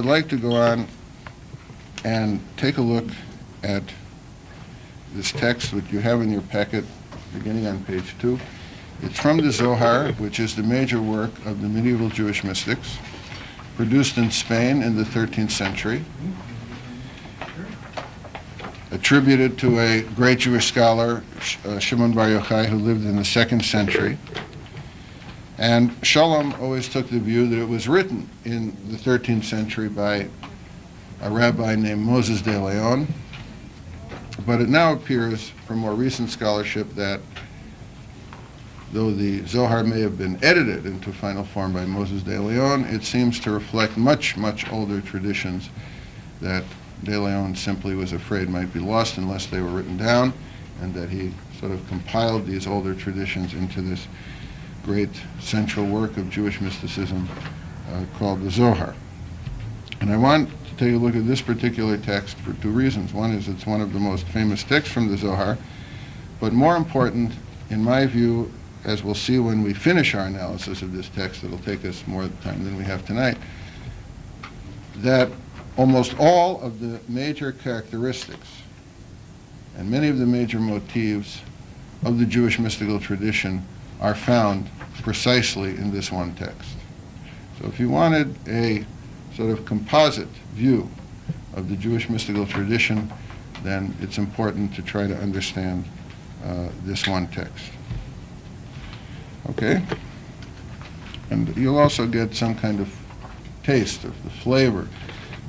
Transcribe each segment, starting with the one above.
like to go on and take a look at this text which you have in your packet, beginning on page 2. It's from the Zohar, which is the major work of the medieval Jewish mystics, produced in Spain in the 13th century, attributed to a great Jewish scholar, Shimon Bar Yochai, who lived in the 2nd century. And Shalom always took the view that it was written in the 13th century by a rabbi named Moses de Leon. But it now appears from more recent scholarship that though the Zohar may have been edited into final form by Moses de Leon, it seems to reflect much, much older traditions that de Leon simply was afraid might be lost unless they were written down, and that he sort of compiled these older traditions into this great central work of Jewish mysticism called the Zohar. And I want to take a look at this particular text for 2 reasons. One is it's one of the most famous texts from the Zohar, but more important, in my view, as we'll see when we finish our analysis of this text, it'll take us more time than we have tonight, that almost all of the major characteristics and many of the major motifs of the Jewish mystical tradition are found precisely in this one text. So if you wanted a sort of composite view of the Jewish mystical tradition, then it's important to try to understand this one text. Okay? And you'll also get some kind of taste of the flavor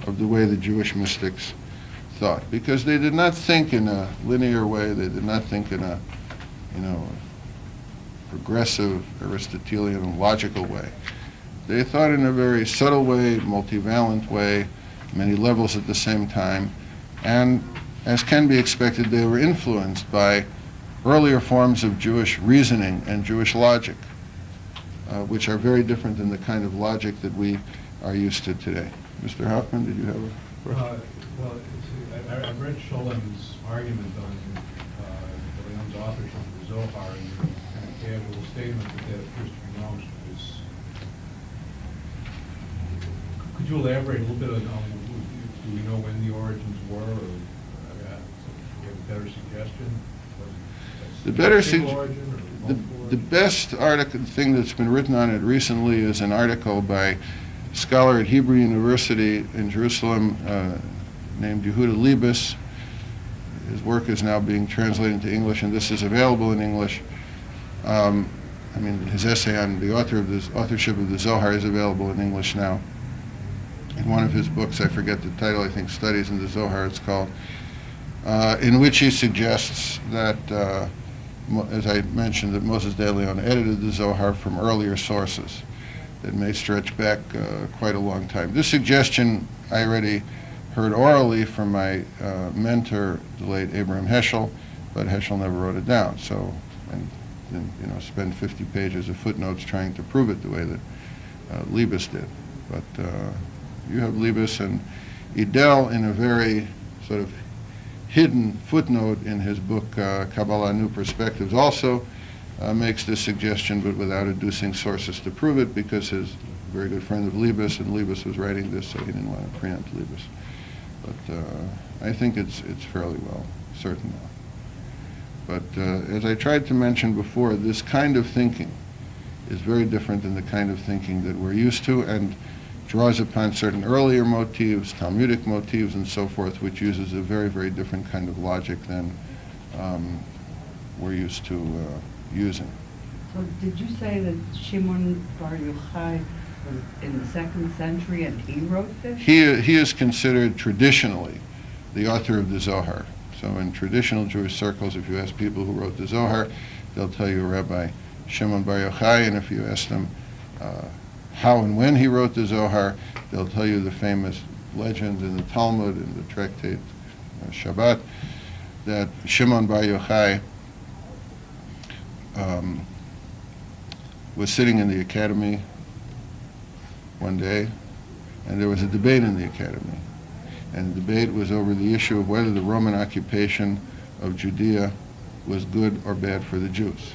of the way the Jewish mystics thought, because they did not think in a linear way, they did not think in a, progressive, Aristotelian, logical way. They thought in a very subtle way, multivalent way, many levels at the same time, and as can be expected, they were influenced by earlier forms of Jewish reasoning and Jewish logic, which are very different than the kind of logic that we are used to today. Mr. Hoffman, did you have a question? I read Sholom's argument on Leon's authorship of the Zohar, and your kind of casual statement that appears to be wrong. Could you elaborate a little bit on, do we know when the origins were, or do you have a better suggestion? The best article thing that's been written on it recently is an article by a scholar at Hebrew University in Jerusalem named Yehuda Libes. His work is now being translated into English, and this is available in English. His essay on the authorship of the Zohar is available in English now. In one of his books, I forget the title, I think Studies in the Zohar it's called, in which he suggests that, as I mentioned, that Moses de Leon edited the Zohar from earlier sources that may stretch back quite a long time. This suggestion I already heard orally from my mentor, the late Abraham Heschel, but Heschel never wrote it down. So, and then, spend 50 pages of footnotes trying to prove it the way that Libes did. But you have Libes, and Edel, in a very sort of hidden footnote in his book Kabbalah, New Perspectives, also makes this suggestion, but without adducing sources to prove it, because his very good friend of Libes, and Libes was writing this, so he didn't want to preempt Libes. But I think it's fairly well certain now. But as I tried to mention before, this kind of thinking is very different than the kind of thinking that we're used to, and draws upon certain earlier motifs, Talmudic motifs and so forth, which uses a very, very different kind of logic than we're used to using. So did you say that Shimon Bar Yochai was in the 2nd century and he wrote this? He is considered traditionally the author of the Zohar. So in traditional Jewish circles, if you ask people who wrote the Zohar, they'll tell you Rabbi Shimon Bar Yochai, and if you ask them how and when he wrote the Zohar, they'll tell you the famous legend in the Talmud, in the tractate Shabbat, that Shimon Bar Yochai was sitting in the academy one day, and there was a debate in the academy. And the debate was over the issue of whether the Roman occupation of Judea was good or bad for the Jews.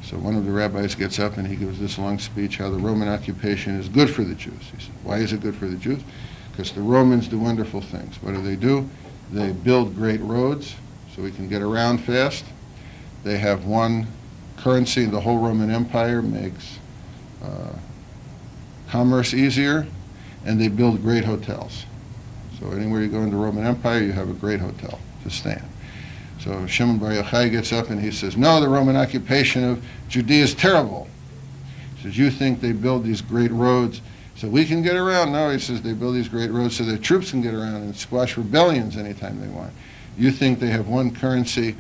So one of the rabbis gets up and he gives this long speech how the Roman occupation is good for the Jews. He said, why is it good for the Jews? Because the Romans do wonderful things. What do? They build great roads so we can get around fast. They have one currency. The whole Roman Empire makes commerce easier, and they build great hotels. So anywhere you go in the Roman Empire, you have a great hotel to stay in. So Shimon Bar Yochai gets up and he says, no, the Roman occupation of Judea is terrible. He says, you think they build these great roads so we can get around? No, he says, they build these great roads so their troops can get around and squash rebellions anytime they want. You think they have one currency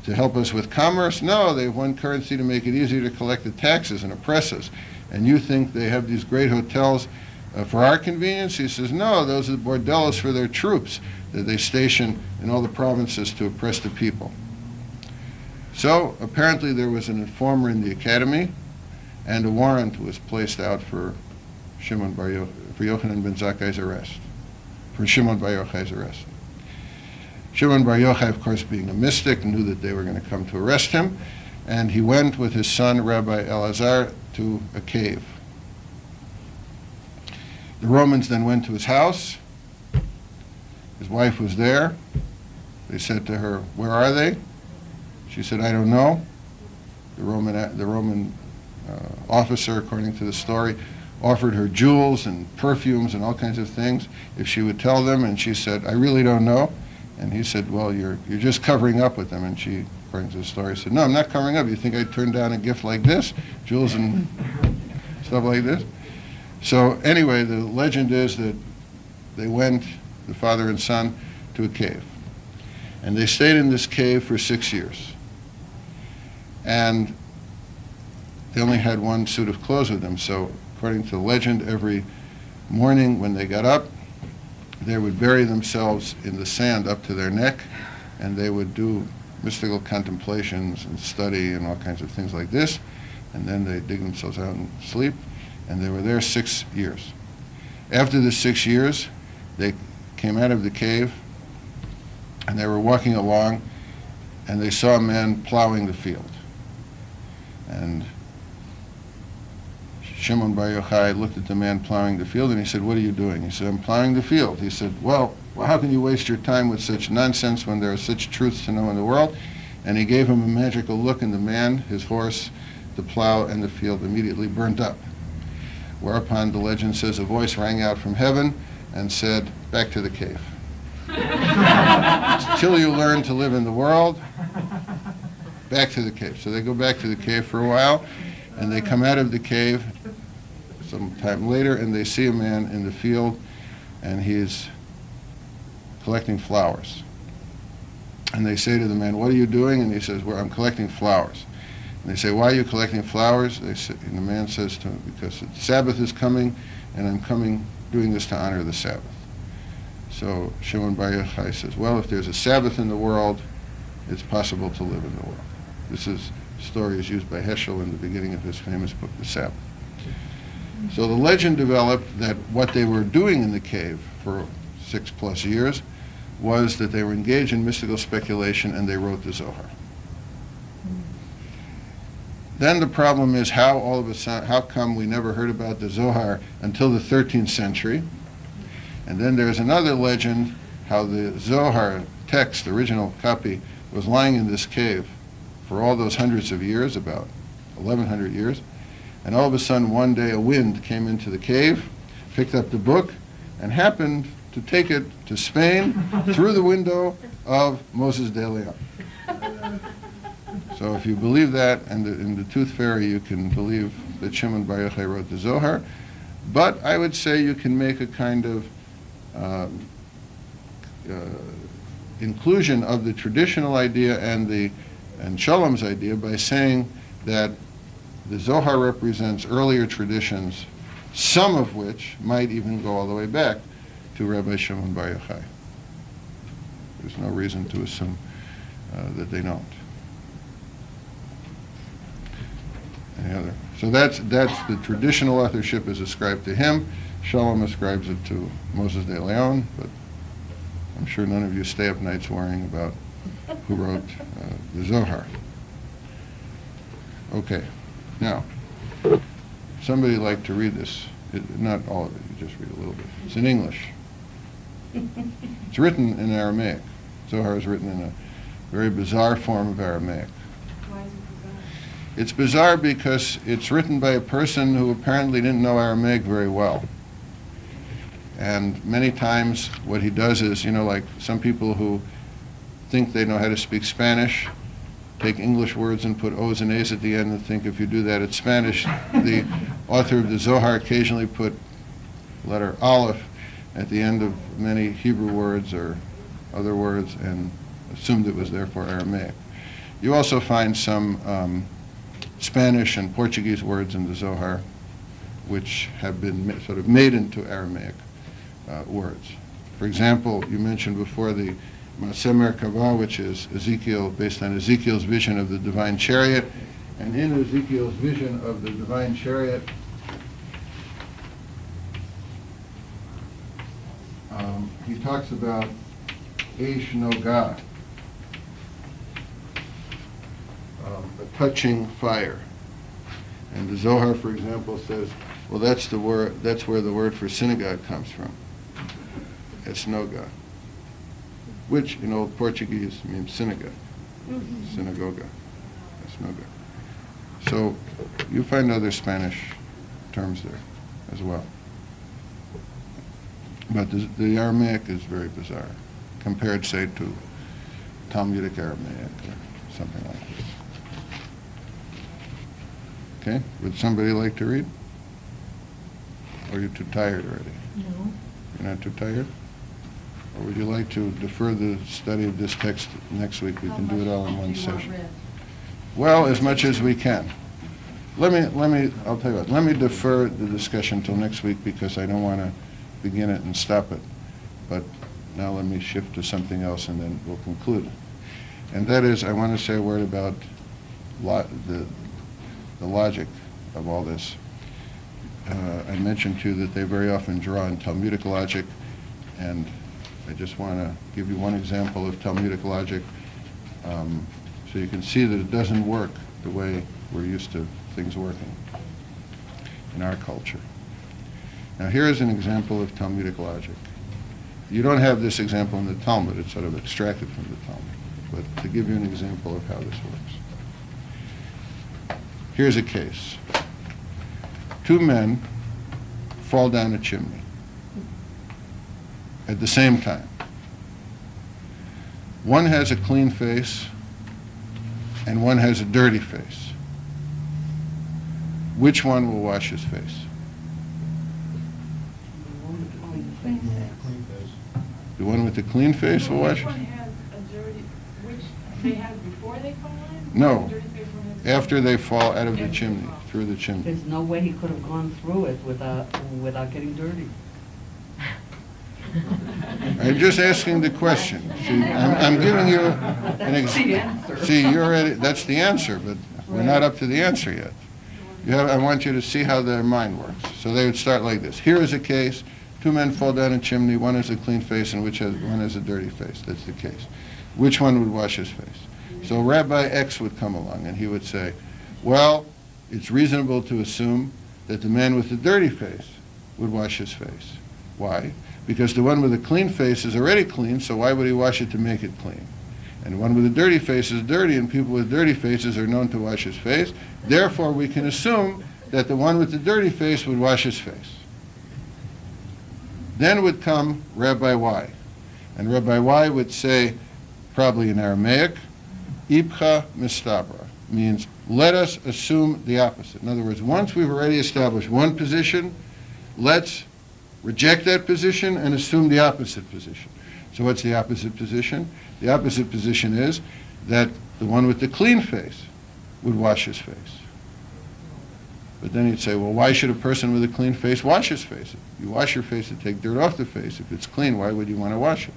to help us with commerce? No, they have one currency to make it easier to collect the taxes and oppress us. And you think they have these great hotels for our convenience? He says, no, those are the bordellos for their troops that they station in all the provinces to oppress the people. So apparently there was an informer in the academy, and a warrant was placed out for Shimon Bar for Yochanan ben Zakkai's arrest, for Shimon Bar Yochai's arrest. Shimon Bar Yochai, of course, being a mystic, knew that they were going to come to arrest him, and he went with his son, Rabbi Elazar, to a cave. The Romans then went to his house. His wife was there. They said to her, where are they? She said, I don't know. The Roman officer, according to the story, offered her jewels and perfumes and all kinds of things if she would tell them, and she said, I really don't know. And he said, well, you're just covering up with them. And she, according to the story, said, no, I'm not covering up. You think I'd turn down a gift like this? Jewels and stuff like this? So anyway, the legend is that they went, the father and son, to a cave. And they stayed in this cave for 6 years. And they only had one suit of clothes with them. So according to the legend, every morning when they got up, they would bury themselves in the sand up to their neck, and they would do mystical contemplations and study and all kinds of things like this, and then they dig themselves out and sleep, and they were there 6 years. After the 6 years, they came out of the cave, and they were walking along, and they saw a man plowing the field. And Shimon Bar Yochai looked at the man plowing the field, and he said, what are you doing? He said, I'm plowing the field. He said, well, how can you waste your time with such nonsense when there are such truths to know in the world? And he gave him a magical look, and the man, his horse, the plow, and the field immediately burnt up. Whereupon the legend says a voice rang out from heaven and said, back to the cave. Till you learn to live in the world, back to the cave. So they go back to the cave for a while, and they come out of the cave some time later, and they see a man in the field, and he's collecting flowers. And they say to the man, what are you doing? And he says, well, I'm collecting flowers. And they say, why are you collecting flowers? And the man says to him, because the Sabbath is coming, and I'm doing this to honor the Sabbath. So Shimon Bar Yochai says, well, if there's a Sabbath in the world, it's possible to live in the world. This story is used by Heschel in the beginning of his famous book, The Sabbath. So the legend developed that what they were doing in the cave for 6+ years was that they were engaged in mystical speculation, and they wrote the Zohar. Then the problem is how come we never heard about the Zohar until the 13th century? And then there's another legend how the Zohar text, the original copy, was lying in this cave for all those hundreds of years, about 1,100 years. And all of a sudden, one day, a wind came into the cave, picked up the book, and happened to take it to Spain through the window of Moses de Leon. So if you believe that, and in the Tooth Fairy, you can believe that Shimon Bar Yochai wrote the Zohar. But I would say you can make a kind of inclusion of the traditional idea and Shalom's idea by saying that the Zohar represents earlier traditions, some of which might even go all the way back to Rabbi Shimon Bar Yochai. There's no reason to assume that they don't. Any other? So that's the traditional authorship is ascribed to him. Shalom ascribes it to Moses de Leon, but I'm sure none of you stay up nights worrying about who wrote the Zohar. Okay. Now, somebody like to read this. Not all of it, you just read a little bit. It's in English. It's written in Aramaic. Zohar is written in a very bizarre form of Aramaic. Why is it bizarre? It's bizarre because it's written by a person who apparently didn't know Aramaic very well. And many times what he does is, like some people who think they know how to speak Spanish, take English words and put O's and A's at the end and think if you do that it's Spanish. The author of the Zohar occasionally put letter Aleph at the end of many Hebrew words or other words and assumed it was therefore Aramaic. You also find some Spanish and Portuguese words in the Zohar which have been sort of made into Aramaic words. For example, you mentioned before the Maseh Merkavah, which is Ezekiel, based on Ezekiel's vision of the divine chariot. And in Ezekiel's vision of the divine chariot, he talks about Eish Nogah, a touching fire. And the Zohar, for example, says, well, that's where the word for synagogue comes from. It's Nogah, which in Old Portuguese means synagogue, synagoga. That's Nogah. So you find other Spanish terms there as well. But the Aramaic is very bizarre, compared, say, to Talmudic Aramaic or something like this. Okay, would somebody like to read? Or are you too tired already? No. You're not too tired? Or would you like to defer the study of this text next week? We can do it all in one session. Well, as much as we can. I'll tell you what, let me defer the discussion till next week because I don't want to begin it and stop it. But now let me shift to something else and then we'll conclude. And that is, I want to say a word about the logic of all this. I mentioned to you that they very often draw on Talmudic logic, and I just want to give you one example of Talmudic logic so you can see that it doesn't work the way we're used to things working in our culture. Now here is an example of Talmudic logic. You don't have this example in the Talmud, it's sort of extracted from the Talmud, but to give you an example of how this works. Here's a case. Two men fall down a chimney at the same time. One has a clean face and one has a dirty face. Which one will wash his face? Clean face. The one with the clean face will wash Which his one has a dirty, which they had before they fall in? No. Or the dirty face one has- after they fall out of the After they chimney, fall. through the chimney. There's no way he could have gone through it without getting dirty. I'm just asking the question. See, I'm giving you an That's the answer. See, you're already, that's the answer, but we're not up to the answer yet. I want you to see how their mind works. So they would start like this. Here is a case. Two men fall down a chimney. One has a clean face and one has a dirty face. That's the case. Which one would wash his face? So Rabbi X would come along and he would say, well, it's reasonable to assume that the man with the dirty face would wash his face. Why? Because the one with a clean face is already clean, so why would he wash it to make it clean? And the one with a dirty face is dirty, and people with dirty faces are known to wash his face. Therefore, we can assume that the one with the dirty face would wash his face. Then would come Rabbi Y. And Rabbi Y would say, probably in Aramaic, Ibcha mistabra, means let us assume the opposite. In other words, once we've already established one position, let's reject that position and assume the opposite position. So what's the opposite position? The opposite position is that the one with the clean face would wash his face. But then he'd say, well, why should a person with a clean face wash his face? If you wash your face to take dirt off the face. If it's clean, why would you want to wash it?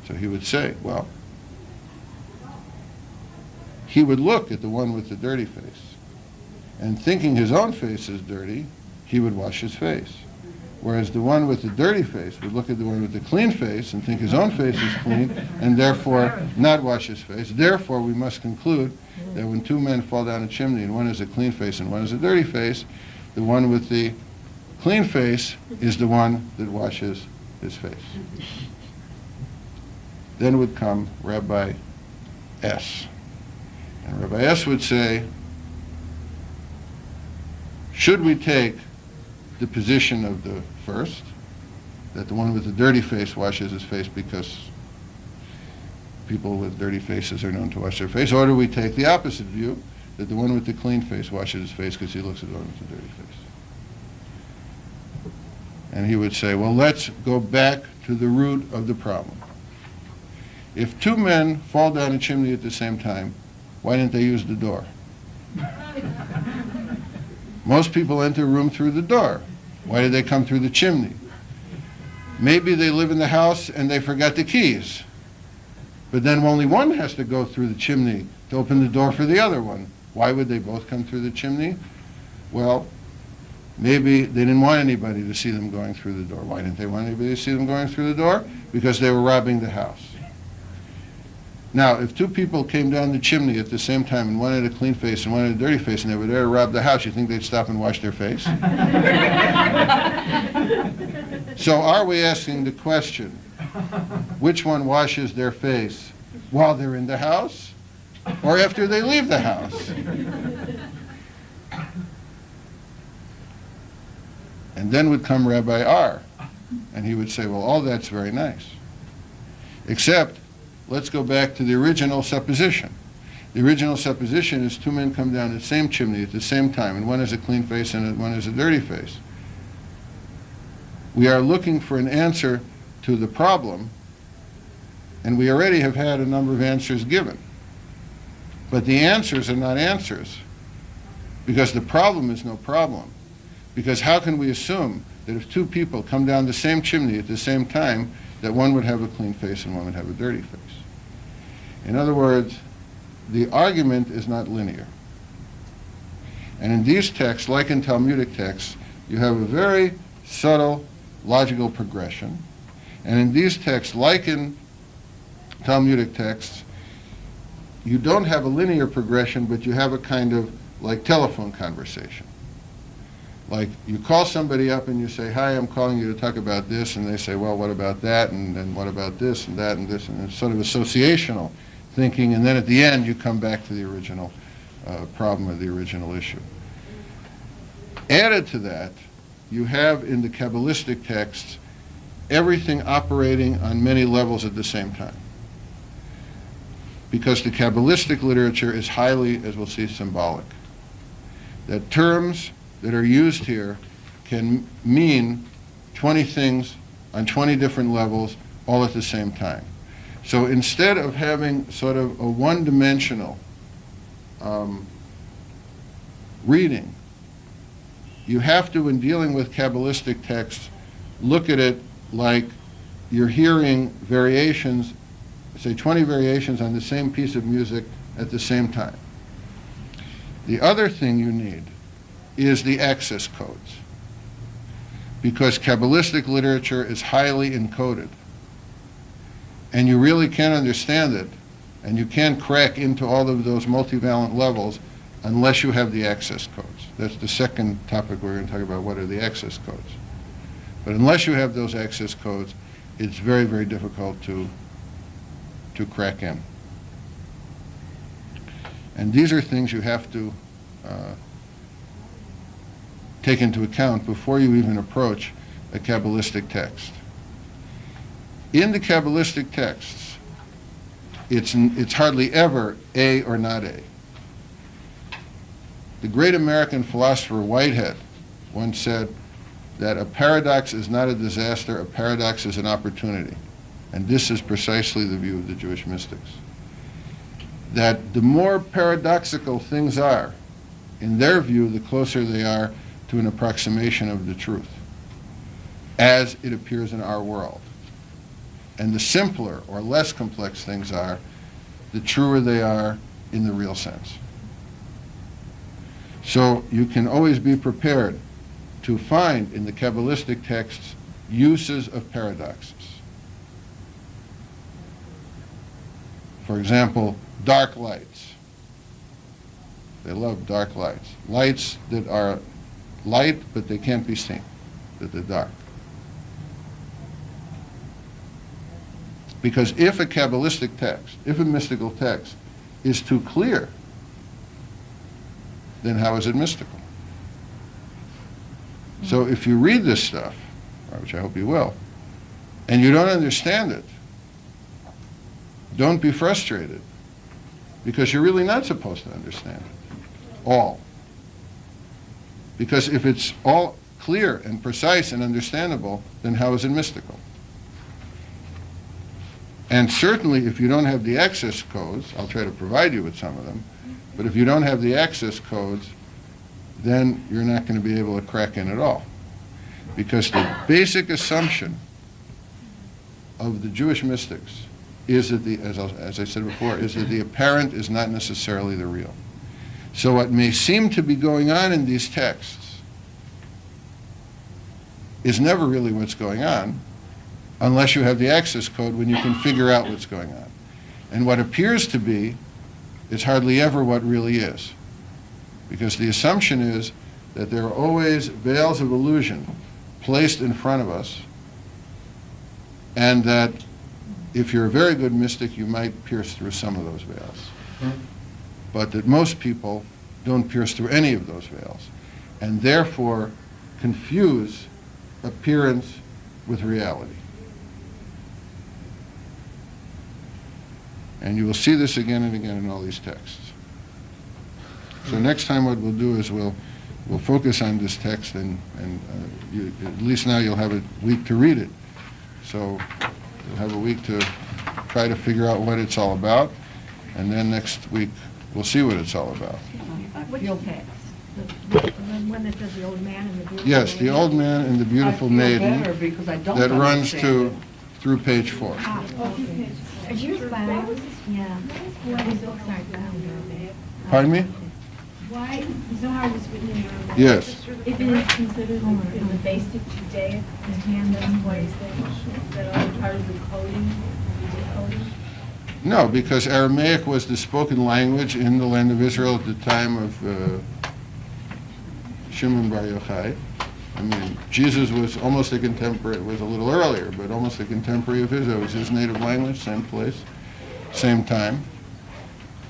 So he would say, well, he would look at the one with the dirty face, and thinking his own face is dirty, he would wash his face. Whereas the one with the dirty face would look at the one with the clean face and think his own face is clean, and therefore not wash his face. Therefore, we must conclude that when two men fall down a chimney and one has a clean face and one has a dirty face, the one with the clean face is the one that washes his face. Then would come Rabbi S. And Rabbi S would say, should we take the position of the first, that the one with the dirty face washes his face because people with dirty faces are known to wash their face, or do we take the opposite view, that the one with the clean face washes his face because he looks at the one with the dirty face? And he would say, well, let's go back to the root of the problem. If two men fall down a chimney at the same time, why didn't they use the door? Most people enter a room through the door. Why did they come through the chimney? Maybe they live in the house and they forgot the keys. But then only one has to go through the chimney to open the door for the other one. Why would they both come through the chimney? Well, maybe they didn't want anybody to see them going through the door. Why didn't they want anybody to see them going through the door? Because they were robbing the house. Now, if two people came down the chimney at the same time and one had a clean face and one had a dirty face and they were there to rob the house, you think they'd stop and wash their face? So are we asking the question, which one washes their face while they're in the house or after they leave the house? And then would come Rabbi R, and he would say, well, all that's very nice, except let's go back to the original supposition. The original supposition is two men come down the same chimney at the same time, and one has a clean face and one has a dirty face. We are looking for an answer to the problem, and we already have had a number of answers given. But the answers are not answers, because the problem is no problem. Because how can we assume that if two people come down the same chimney at the same time, that one would have a clean face and one would have a dirty face? In other words, the argument is not linear. And in these texts, like in Talmudic texts, you have a very subtle logical progression. And in these texts, like in Talmudic texts, you don't have a linear progression, but you have a kind of like telephone conversation. Like you call somebody up and you say, hi, I'm calling you to talk about this, and they say, well, what about that, and then what about this and that and this, and it's sort of associational thinking, and then at the end you come back to the original problem or the original issue. Added to that, you have in the Kabbalistic texts everything operating on many levels at the same time. Because the Kabbalistic literature is highly, as we'll see, symbolic. That terms that are used here can mean 20 things on 20 different levels all at the same time. So instead of having sort of a one-dimensional reading, you have to, in dealing with Kabbalistic texts, look at it like you're hearing variations, say 20 variations on the same piece of music at the same time. The other thing you need is the access codes, because Kabbalistic literature is highly encoded, and you really can't understand it, and you can't crack into all of those multivalent levels unless you have the access codes. That's the second topic we're going to talk about, what are the access codes. But unless you have those access codes, it's very, very difficult to crack in. And these are things you have to take into account before you even approach a Kabbalistic text. In the Kabbalistic texts, it's hardly ever A or not A. The great American philosopher Whitehead once said that a paradox is not a disaster, a paradox is an opportunity. And this is precisely the view of the Jewish mystics. That the more paradoxical things are, in their view, the closer they are to an approximation of the truth, as it appears in our world. And the simpler or less complex things are, the truer they are in the real sense. So you can always be prepared to find in the Kabbalistic texts uses of paradoxes. For example, dark lights. They love dark lights. Lights that are light, but they can't be seen, that they're dark. Because if a Kabbalistic text, if a mystical text is too clear, then how is it mystical? So if you read this stuff, which I hope you will, and you don't understand it, don't be frustrated, because you're really not supposed to understand it all. Because if it's all clear and precise and understandable, then how is it mystical? And certainly if you don't have the access codes, I'll try to provide you with some of them, but if you don't have the access codes, then you're not going to be able to crack in at all. Because the basic assumption of the Jewish mystics is that as I said before, is that the apparent is not necessarily the real. So what may seem to be going on in these texts is never really what's going on, unless you have the access code when you can figure out what's going on. And what appears to be is hardly ever what really is. Because the assumption is that there are always veils of illusion placed in front of us, and that if you're a very good mystic, you might pierce through some of those veils. But that most people don't pierce through any of those veils, and therefore confuse appearance with reality. And you will see this again and again in all these texts. So next time what we'll do is we'll focus on this text, and at least now you'll have a week to read it. So you'll have a week to try to figure out what it's all about, and then next week we'll see what it's all about. Which text? The one that says the old man and the beautiful Yes, the maiden? old man and the beautiful I feel maiden better because I don't that runs understand through page 4. Ah, okay. Are yours bound? Yeah. These books aren't bound, are they? Pardon me? Why Zohar was written in Aramaic? Yes. If it is considered in the basic Judaic canon, what is that all part of the coding, the decoding? No, because Aramaic was the spoken language in the land of Israel at the time of Shimon Bar Yochai. I mean, Jesus was almost a contemporary, it was a little earlier, but almost a contemporary of his. It was his native language, same place, same time.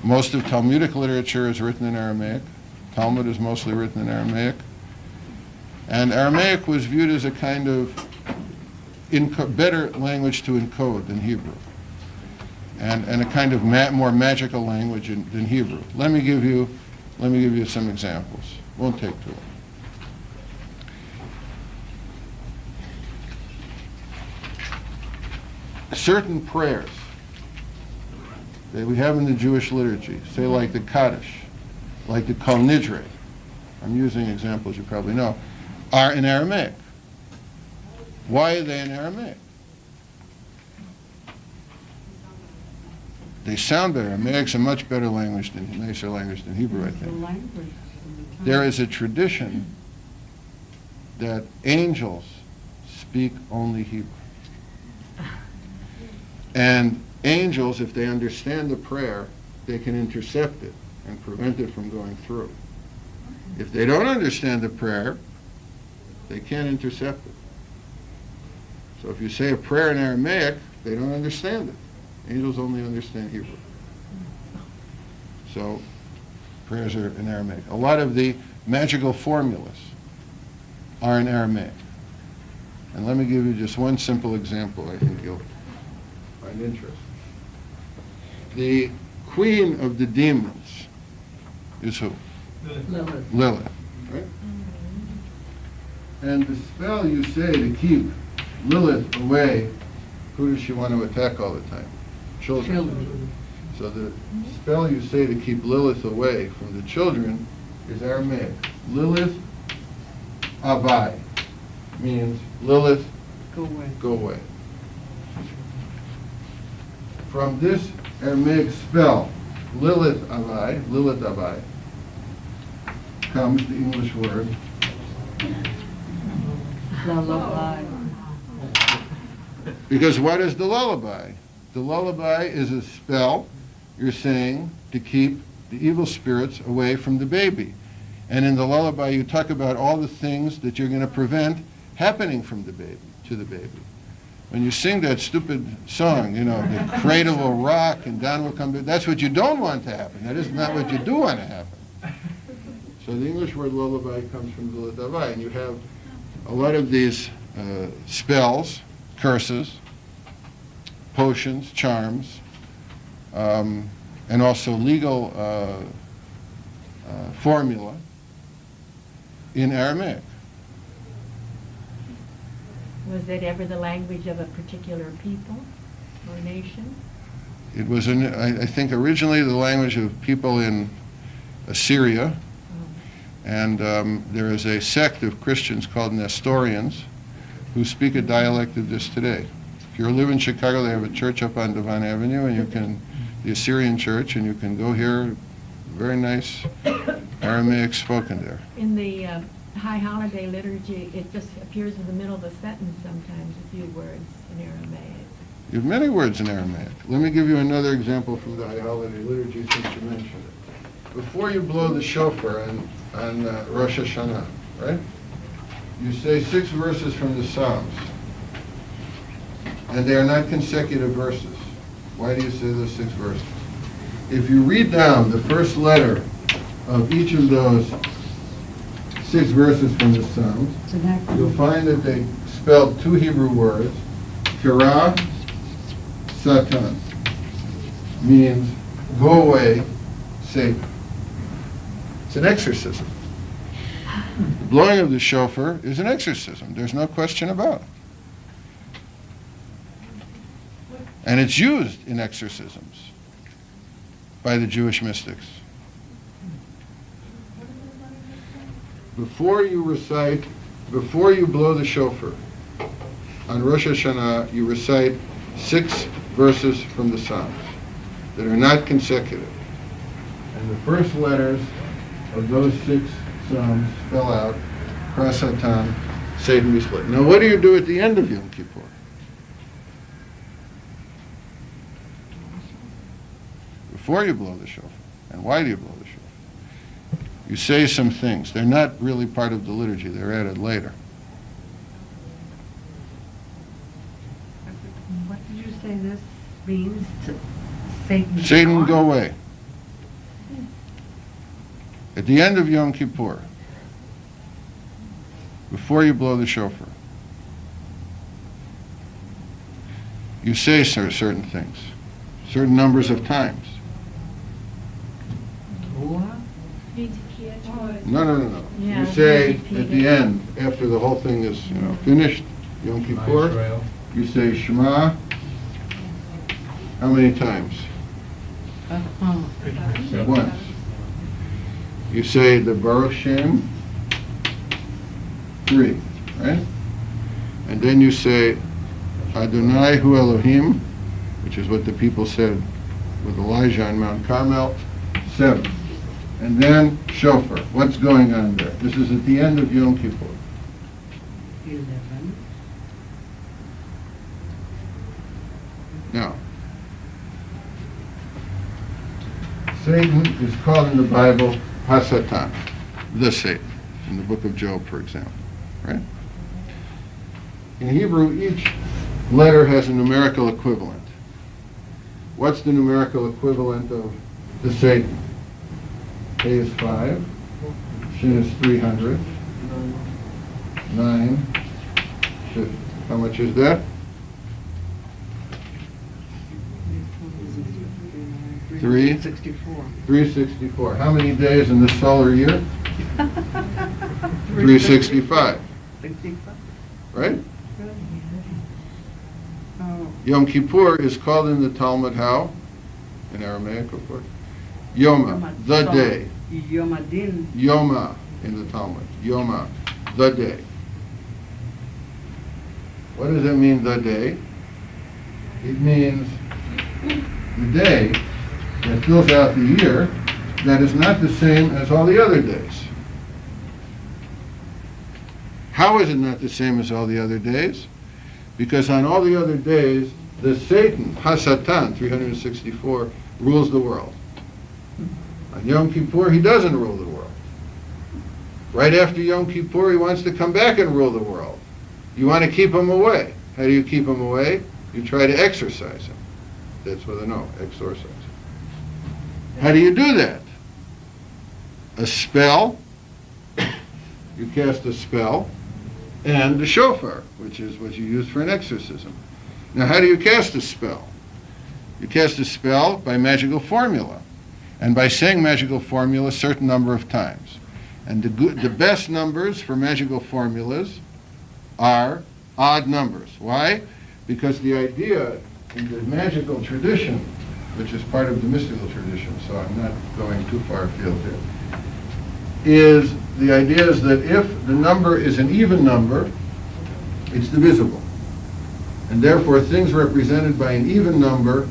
Most of Talmudic literature is written in Aramaic. Talmud is mostly written in Aramaic. And Aramaic was viewed as a kind of better language to encode than Hebrew, and a kind of more magical language than Hebrew. Let me give you some examples. Won't take too long. Certain prayers that we have in the Jewish liturgy, say like the Kaddish, like the Kol Nidre, I'm using examples you probably know, are in Aramaic. Why are they in Aramaic? They sound better. Aramaic's a much better language nicer language than Hebrew, I the think. language. There is a tradition that angels speak only Hebrew. And angels, if they understand the prayer, they can intercept it and prevent it from going through. If they don't understand the prayer, they can't intercept it. So if you say a prayer in Aramaic, they don't understand it. Angels only understand Hebrew. So prayers are in Aramaic. A lot of the magical formulas are in Aramaic. And let me give you just one simple example I think you'll find interesting. The queen of the demons is who? Lilith. Lilith, right? And the spell you say to keep Lilith away, who does she want to attack all the time? Children. Children. So the spell you say to keep Lilith away from the children is Aramaic. Lilith Avai means Lilith, Go away. go away. From this Aramaic spell, Lilith Avai, comes the English word Lullaby. Because what is the lullaby? The lullaby is a spell you're saying to keep the evil spirits away from the baby. And in the lullaby, you talk about all the things that you're going to prevent happening from the baby, to the baby. When you sing that stupid song, the cradle will rock and down will come, that's what you don't want to happen. That is not what you do want to happen. So the English word lullaby comes from the latavai, and you have a lot of these spells, curses, potions, charms, and also legal formula in Aramaic. Was it ever the language of a particular people or nation? It was, I think, originally the language of people in Assyria, and there is a sect of Christians called Nestorians who speak a dialect of this today. If you live in Chicago, they have a church up on Devon Avenue, and the Assyrian church, and you can go hear very nice Aramaic spoken there. In the High Holiday liturgy, it just appears in the middle of a sentence sometimes, a few words in Aramaic. You have many words in Aramaic. Let me give you another example from the High Holiday liturgy since you mentioned it. Before you blow the shofar on Rosh Hashanah, right? You say 6 verses from the Psalms. And they are not consecutive verses. Why do you say those 6 verses? If you read down the first letter of each of those 6 verses from the Psalms, you'll find that they spelled 2 Hebrew words. Kira, Satan, means go away, Satan. It's an exorcism. The blowing of the shofar is an exorcism. There's no question about it. And it's used in exorcisms by the Jewish mystics. Before you blow the shofar, on Rosh Hashanah, you recite 6 verses from the Psalms that are not consecutive. And the first letters of those 6 Psalms spell out, Krasatan, Satan be split. Now what do you do at the end of Yom Kippur? Before you blow the shofar. And why do you blow the shofar? You say some things. They're not really part of the liturgy. They're added later. What did you say this means? Satan. Satan, go away. At the end of Yom Kippur, before you blow the shofar, you say certain things, certain numbers of times. No. Yeah, You say repeat at the it. end, after the whole thing is finished, Yom Kippur, Israel. you say Shema. How many times? Once. You say the Baruch Shem 3, right? And then you say Adonai Hu Elohim, which is what the people said with Elijah on Mount Carmel, 7. And then shofar. What's going on there? This is at the end of Yom Kippur. 11. Now, Satan is called in the Bible Hasatan, the Satan, in the book of Job, for example, right? In Hebrew, each letter has a numerical equivalent. What's the numerical equivalent of the Satan? A is 5, Shin is 300, 9, 50. How much is that? 364. 364. How many days in the solar year? 365. 65. Right? Oh, Yom Kippur is called in the Talmud how? In Aramaic, of course. Yoma, the day. Yom Adin. Yoma in the Talmud. Yoma, the day. What does it mean, the day? It means the day that fills out the year that is not the same as all the other days. How is it not the same as all the other days? Because on all the other days, the Satan, Hasatan, 364, rules the world. On Yom Kippur, he doesn't rule the world. Right after Yom Kippur, he wants to come back and rule the world. You want to keep him away. How do you keep him away? You try to exorcise him. That's with an O, exorcise. How do you do that? A spell. You cast a spell. And the shofar, which is what you use for an exorcism. Now, how do you cast a spell? You cast a spell by magical formula. And by saying magical formula a certain number of times. And the best numbers for magical formulas are odd numbers. Why? Because the idea in the magical tradition, which is part of the mystical tradition, so I'm not going too far afield here, is the idea is that if the number is an even number, it's divisible. And therefore things represented by an even number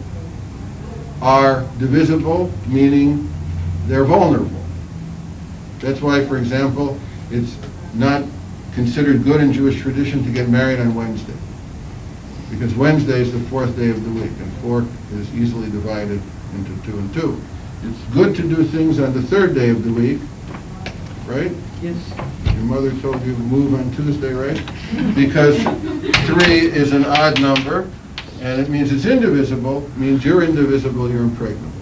are divisible, meaning they're vulnerable. That's why, for example, it's not considered good in Jewish tradition to get married on Wednesday. Because Wednesday is the fourth day of the week, and 4 is easily divided into 2 and 2. It's good to do things on the third day of the week, right? Yes. Your mother told you to move on Tuesday, right? Because 3 is an odd number, and it means it's indivisible, means you're indivisible, you're impregnable.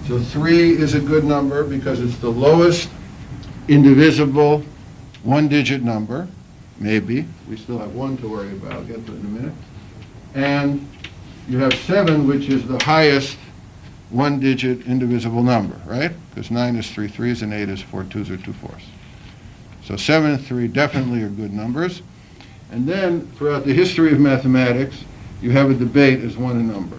So 3 is a good number because it's the lowest indivisible one-digit number, maybe. We still have 1 to worry about. I'll get to it in a minute. And you have 7, which is the highest one-digit indivisible number, right? Because 9 is 3 threes and 8 is 4 twos or 2 fours. So 7 and 3 definitely are good numbers. And then throughout the history of mathematics, you have a debate, is 1 a number?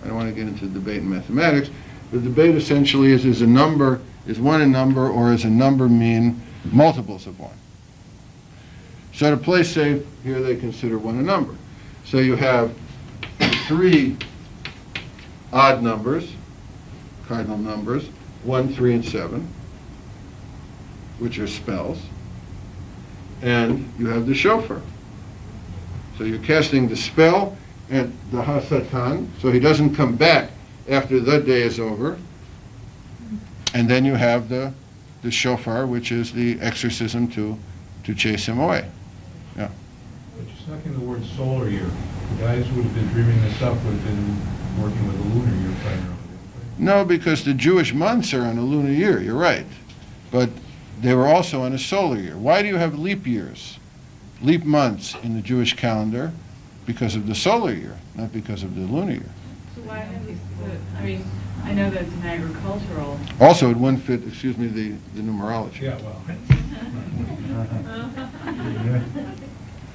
I don't want to get into the debate in mathematics. The debate essentially is a number, is 1 a number, or is a number mean multiples of 1? So to play safe, here they consider 1 a number. So you have 3 odd numbers, cardinal numbers, 1, 3, and 7, which are spells. And you have the shofar. So you're casting the spell and the Hasatan, so he doesn't come back after the day is over. And then you have the shofar, which is the exorcism to chase him away. Yeah. But you snuck in the word solar year. The guys who would have been dreaming this up would have been working with a lunar year primarily. No, because the Jewish months are on a lunar year, you're right. But they were also on a solar year. Why do you have leap years, leap months in the Jewish calendar? Because of the solar year, not because of the lunar year. So why have these, I mean, I know that it's an agricultural. Also, it wouldn't fit, the numerology. Yeah, well.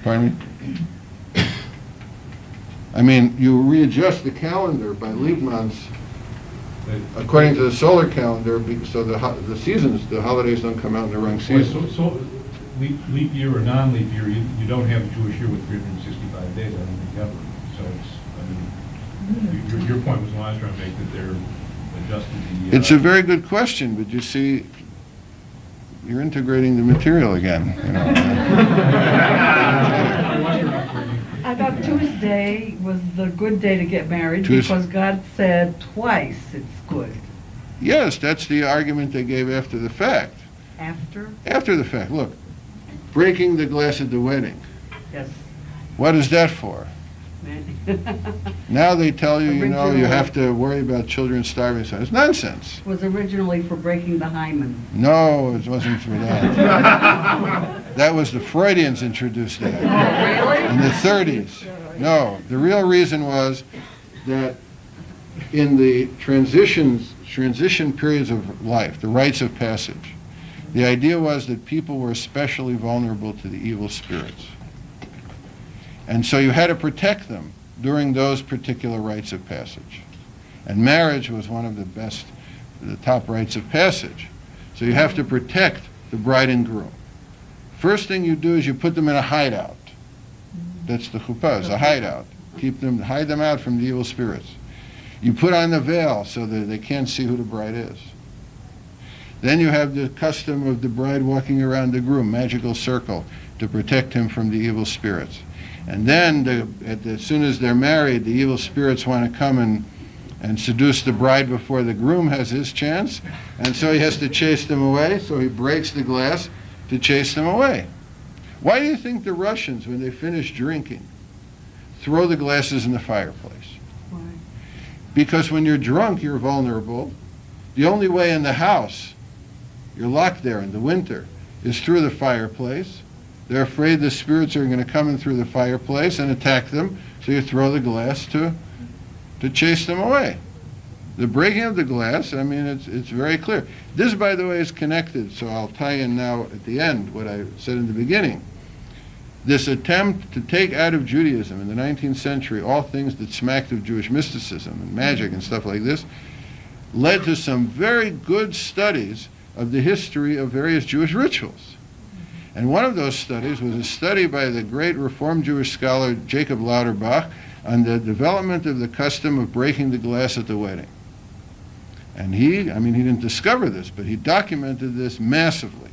Pardon me? I mean, you readjust the calendar by leap months according to the solar calendar, so the seasons, the holidays don't come out in the wrong season. So leap year or non-leap year, you don't have a Jewish year with 365 days, I don't think ever. So it's, I mean, your point was the one I was trying to make, that they're adjusted the... It's a very good question, but you see, you're integrating the material again, you know. I thought Tuesday was the good day to get married Tuesday. because God said twice it's good. Yes, that's the argument they gave after the fact. After? After the fact, look, breaking the glass at the wedding. Yes. What is that for? Now they tell you, you know, you Originally- have to worry about children starving. So it's nonsense. Was originally for breaking the hymen. No, it wasn't for that. That was the Freudians introduced that Really? in the 30s. No, the real reason was that in the transition periods of life, the rites of passage, the idea was that people were especially vulnerable to the evil spirits. And so you had to protect them during those particular rites of passage. And marriage was one of the top rites of passage. So you have to protect the bride and groom. First thing you do is you put them in a hideout. That's the chuppah, it's a hideout. Hide them out from the evil spirits. You put on the veil so that they can't see who the bride is. Then you have the custom of the bride walking around the groom, magical circle, to protect him from the evil spirits. And then, as soon as they're married, the evil spirits want to come and seduce the bride before the groom has his chance, and so he has to chase them away, so he breaks the glass to chase them away. Why do you think the Russians, when they finish drinking, throw the glasses in the fireplace? Why? Because when you're drunk, you're vulnerable. The only way in the house, you're locked there in the winter, is through the fireplace. They're afraid the spirits are going to come in through the fireplace and attack them, so you throw the glass to chase them away. The breaking of the glass, I mean, it's very clear. This, by the way, is connected, so I'll tie in now at the end what I said in the beginning. This attempt to take out of Judaism in the 19th century all things that smacked of Jewish mysticism and magic and stuff like this led to some very good studies of the history of various Jewish rituals. And one of those studies was a study by the great Reformed Jewish scholar Jacob Lauterbach on the development of the custom of breaking the glass at the wedding. And he didn't discover this, but he documented this massively,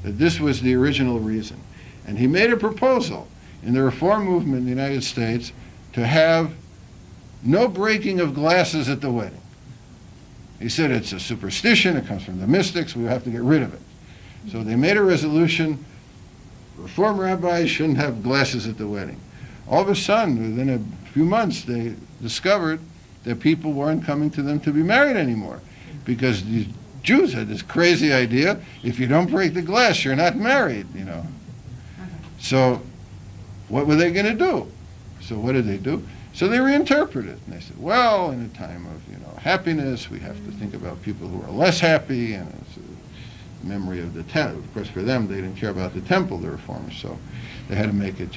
that this was the original reason. And he made a proposal in the Reform movement in the United States to have no breaking of glasses at the wedding. He said it's a superstition, it comes from the mystics, we have to get rid of it. So they made a resolution, Reform rabbis shouldn't have glasses at the wedding. All of a sudden, within a few months, they discovered that people weren't coming to them to be married anymore, because these Jews had this crazy idea, if you don't break the glass, you're not married, you know. So what were they going to do? So what did they do? So they reinterpreted it, and they said, well, in a time of happiness, we have to think about people who are less happy, and it's a memory of the temple. Of course, for them, they didn't care about the temple, the reformers, so they had to make it,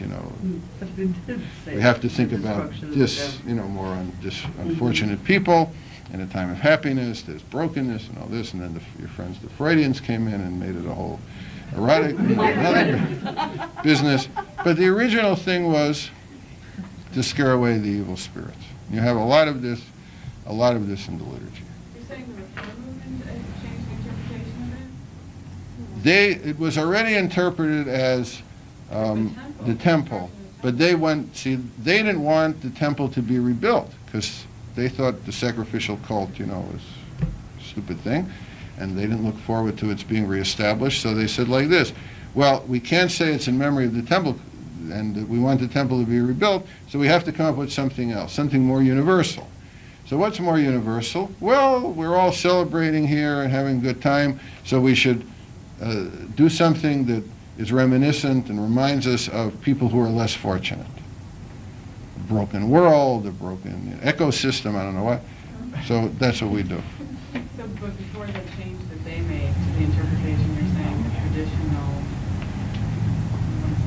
But they did say we have to think the about destruction of this, the more on this unfortunate people. In a time of happiness, there's brokenness and all this, and then your friends, the Freudians, came in and made it a whole erotic another business. But the original thing was to scare away the evil spirits. You have a lot of this in the liturgy. You're saying the Reform movement changed the interpretation of it? It was already interpreted as the temple, but they didn't want the temple to be rebuilt, because they thought the sacrificial cult, was a stupid thing, and they didn't look forward to its being reestablished, so they said like this, well, we can't say it's in memory of the temple, and we want the temple to be rebuilt, so we have to come up with something else, something more universal. So what's more universal? Well, we're all celebrating here and having a good time, so we should do something that is reminiscent and reminds us of people who are less fortunate. A broken world, a broken ecosystem, I don't know what. So that's what we do. So, but before the change that they made to the interpretation, you're saying the traditional...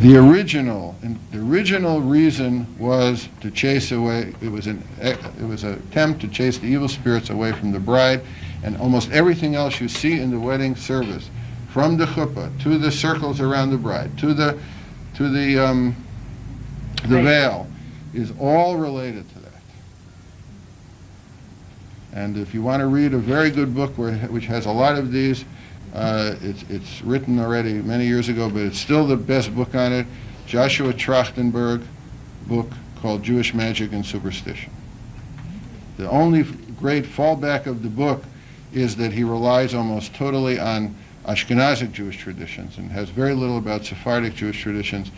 The original reason was to chase away, it was an attempt to chase the evil spirits away from the bride, and almost everything else you see in the wedding service, from the chuppah to the circles around the bride to the veil, is all related to that. And if you want to read a very good book which has a lot of these, it's written already many years ago, but it's still the best book on it, Joshua Trachtenberg book called Jewish Magic and Superstition. The only great fallback of the book is that he relies almost totally on Ashkenazic Jewish traditions and has very little about Sephardic Jewish traditions,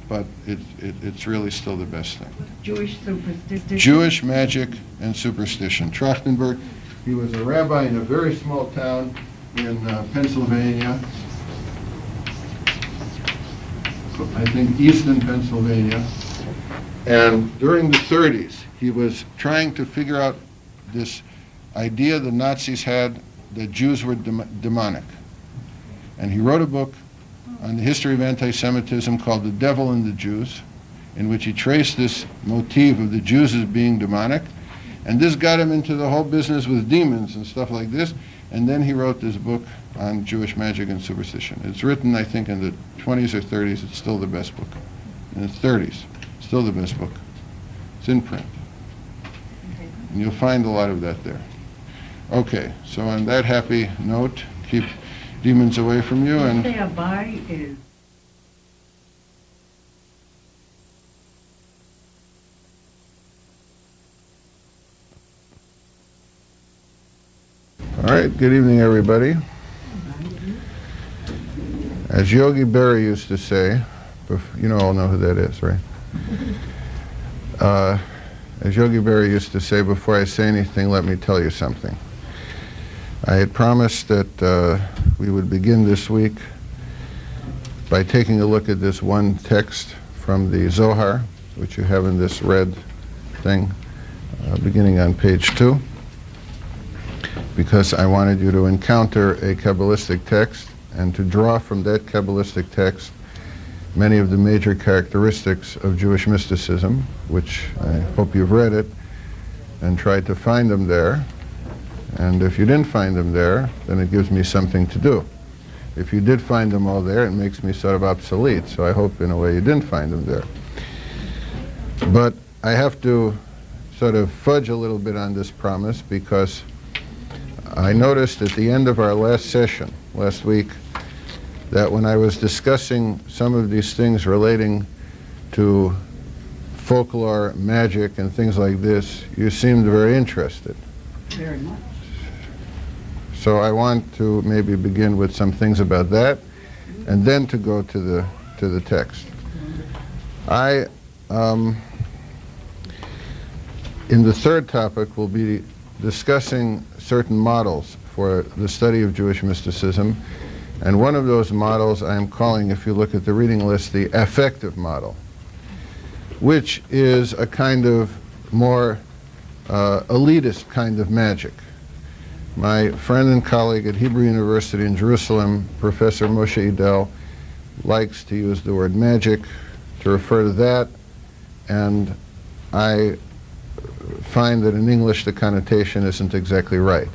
but it's really still the best thing. Jewish superstition. Jewish Magic and Superstition. Trachtenberg, he was a rabbi in a very small town in Pennsylvania, I think eastern Pennsylvania, and during the 30s he was trying to figure out this idea the Nazis had that Jews were demonic. And he wrote a book on the history of anti-Semitism called The Devil and the Jews, in which he traced this motif of the Jews as being demonic. And this got him into the whole business with demons and stuff like this. And then he wrote this book on Jewish magic and superstition. It's written, I think, in the 20s or 30s. It's still the best book. In the 30s, still the best book. It's in print. And you'll find a lot of that there. Okay, so on that happy note, demons away from you. And Say Abai is all right, good evening, everybody. As Yogi Berra used to say, you all know who that is, right? As Yogi Berra used to say, before I say anything, let me tell you something. I had promised that we would begin this week by taking a look at this one text from the Zohar, which you have in this red thing, beginning on page 2, because I wanted you to encounter a Kabbalistic text and to draw from that Kabbalistic text many of the major characteristics of Jewish mysticism, which I hope you've read it and tried to find them there. And if you didn't find them there, then it gives me something to do. If you did find them all there, it makes me sort of obsolete, so I hope in a way you didn't find them there. But I have to sort of fudge a little bit on this promise, because I noticed at the end of our last session, last week, that when I was discussing some of these things relating to folklore, magic, and things like this, you seemed very interested. very much. So I want to maybe begin with some things about that, and then to go to the text. In the third topic, we'll be discussing certain models for the study of Jewish mysticism, and one of those models I am calling, if you look at the reading list, the affective model, which is a kind of more elitist kind of magic. My friend and colleague at Hebrew University in Jerusalem, Professor Moshe Idel, likes to use the word magic to refer to that, and I find that in English the connotation isn't exactly right.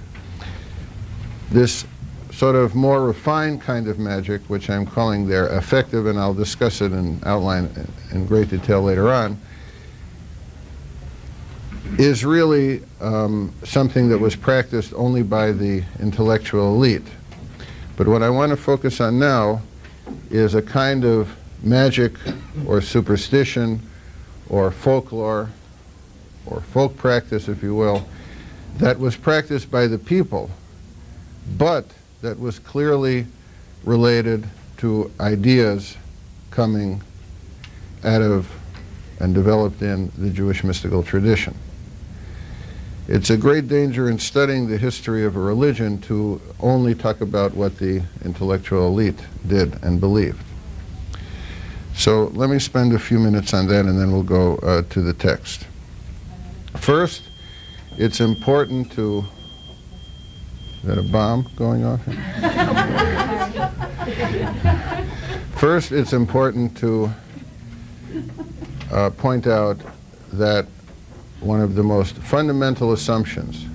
This sort of more refined kind of magic, which I'm calling there affective, and I'll discuss it and outline in great detail later on, is really something that was practiced only by the intellectual elite. But what I want to focus on now is a kind of magic or superstition or folklore or folk practice, if you will, that was practiced by the people, but that was clearly related to ideas coming out of and developed in the Jewish mystical tradition. It's a great danger in studying the history of a religion to only talk about what the intellectual elite did and believed. So let me spend a few minutes on that, and then we'll go to the text. First, it's important to... Is that a bomb going off here? First, it's important to point out that one of the most fundamental assumptions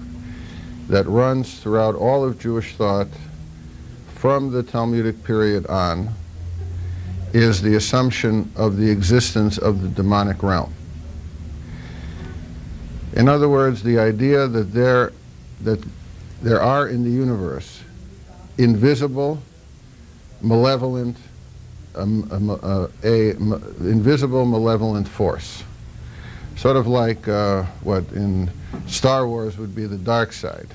that runs throughout all of Jewish thought from the Talmudic period on is the assumption of the existence of the demonic realm. In other words, the idea that there are in the universe invisible, malevolent, invisible malevolent force. Sort of like what in Star Wars would be the dark side.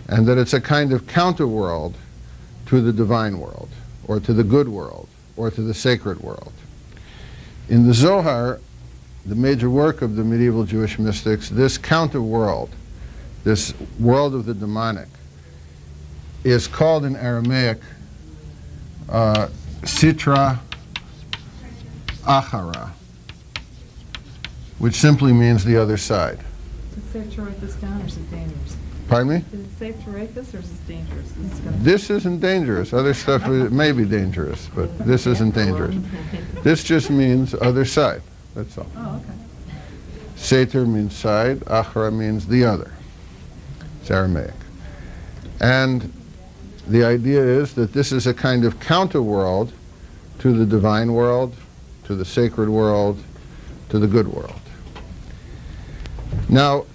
And that it's a kind of counterworld to the divine world, or to the good world, or to the sacred world. In the Zohar, the major work of the medieval Jewish mystics, this counterworld, this world of the demonic, is called in Aramaic Sitra Achara, which simply means the other side. Is it safe to write this down, or is it dangerous? Pardon me? Is it safe to write this, or is this dangerous? This isn't dangerous. Other stuff may be dangerous, but this isn't dangerous. This just means other side. That's all. Oh, okay. Seter means side, achara means the other. It's Aramaic. And the idea is that this is a kind of counter-world to the divine world, to the sacred world, to the good world. Now,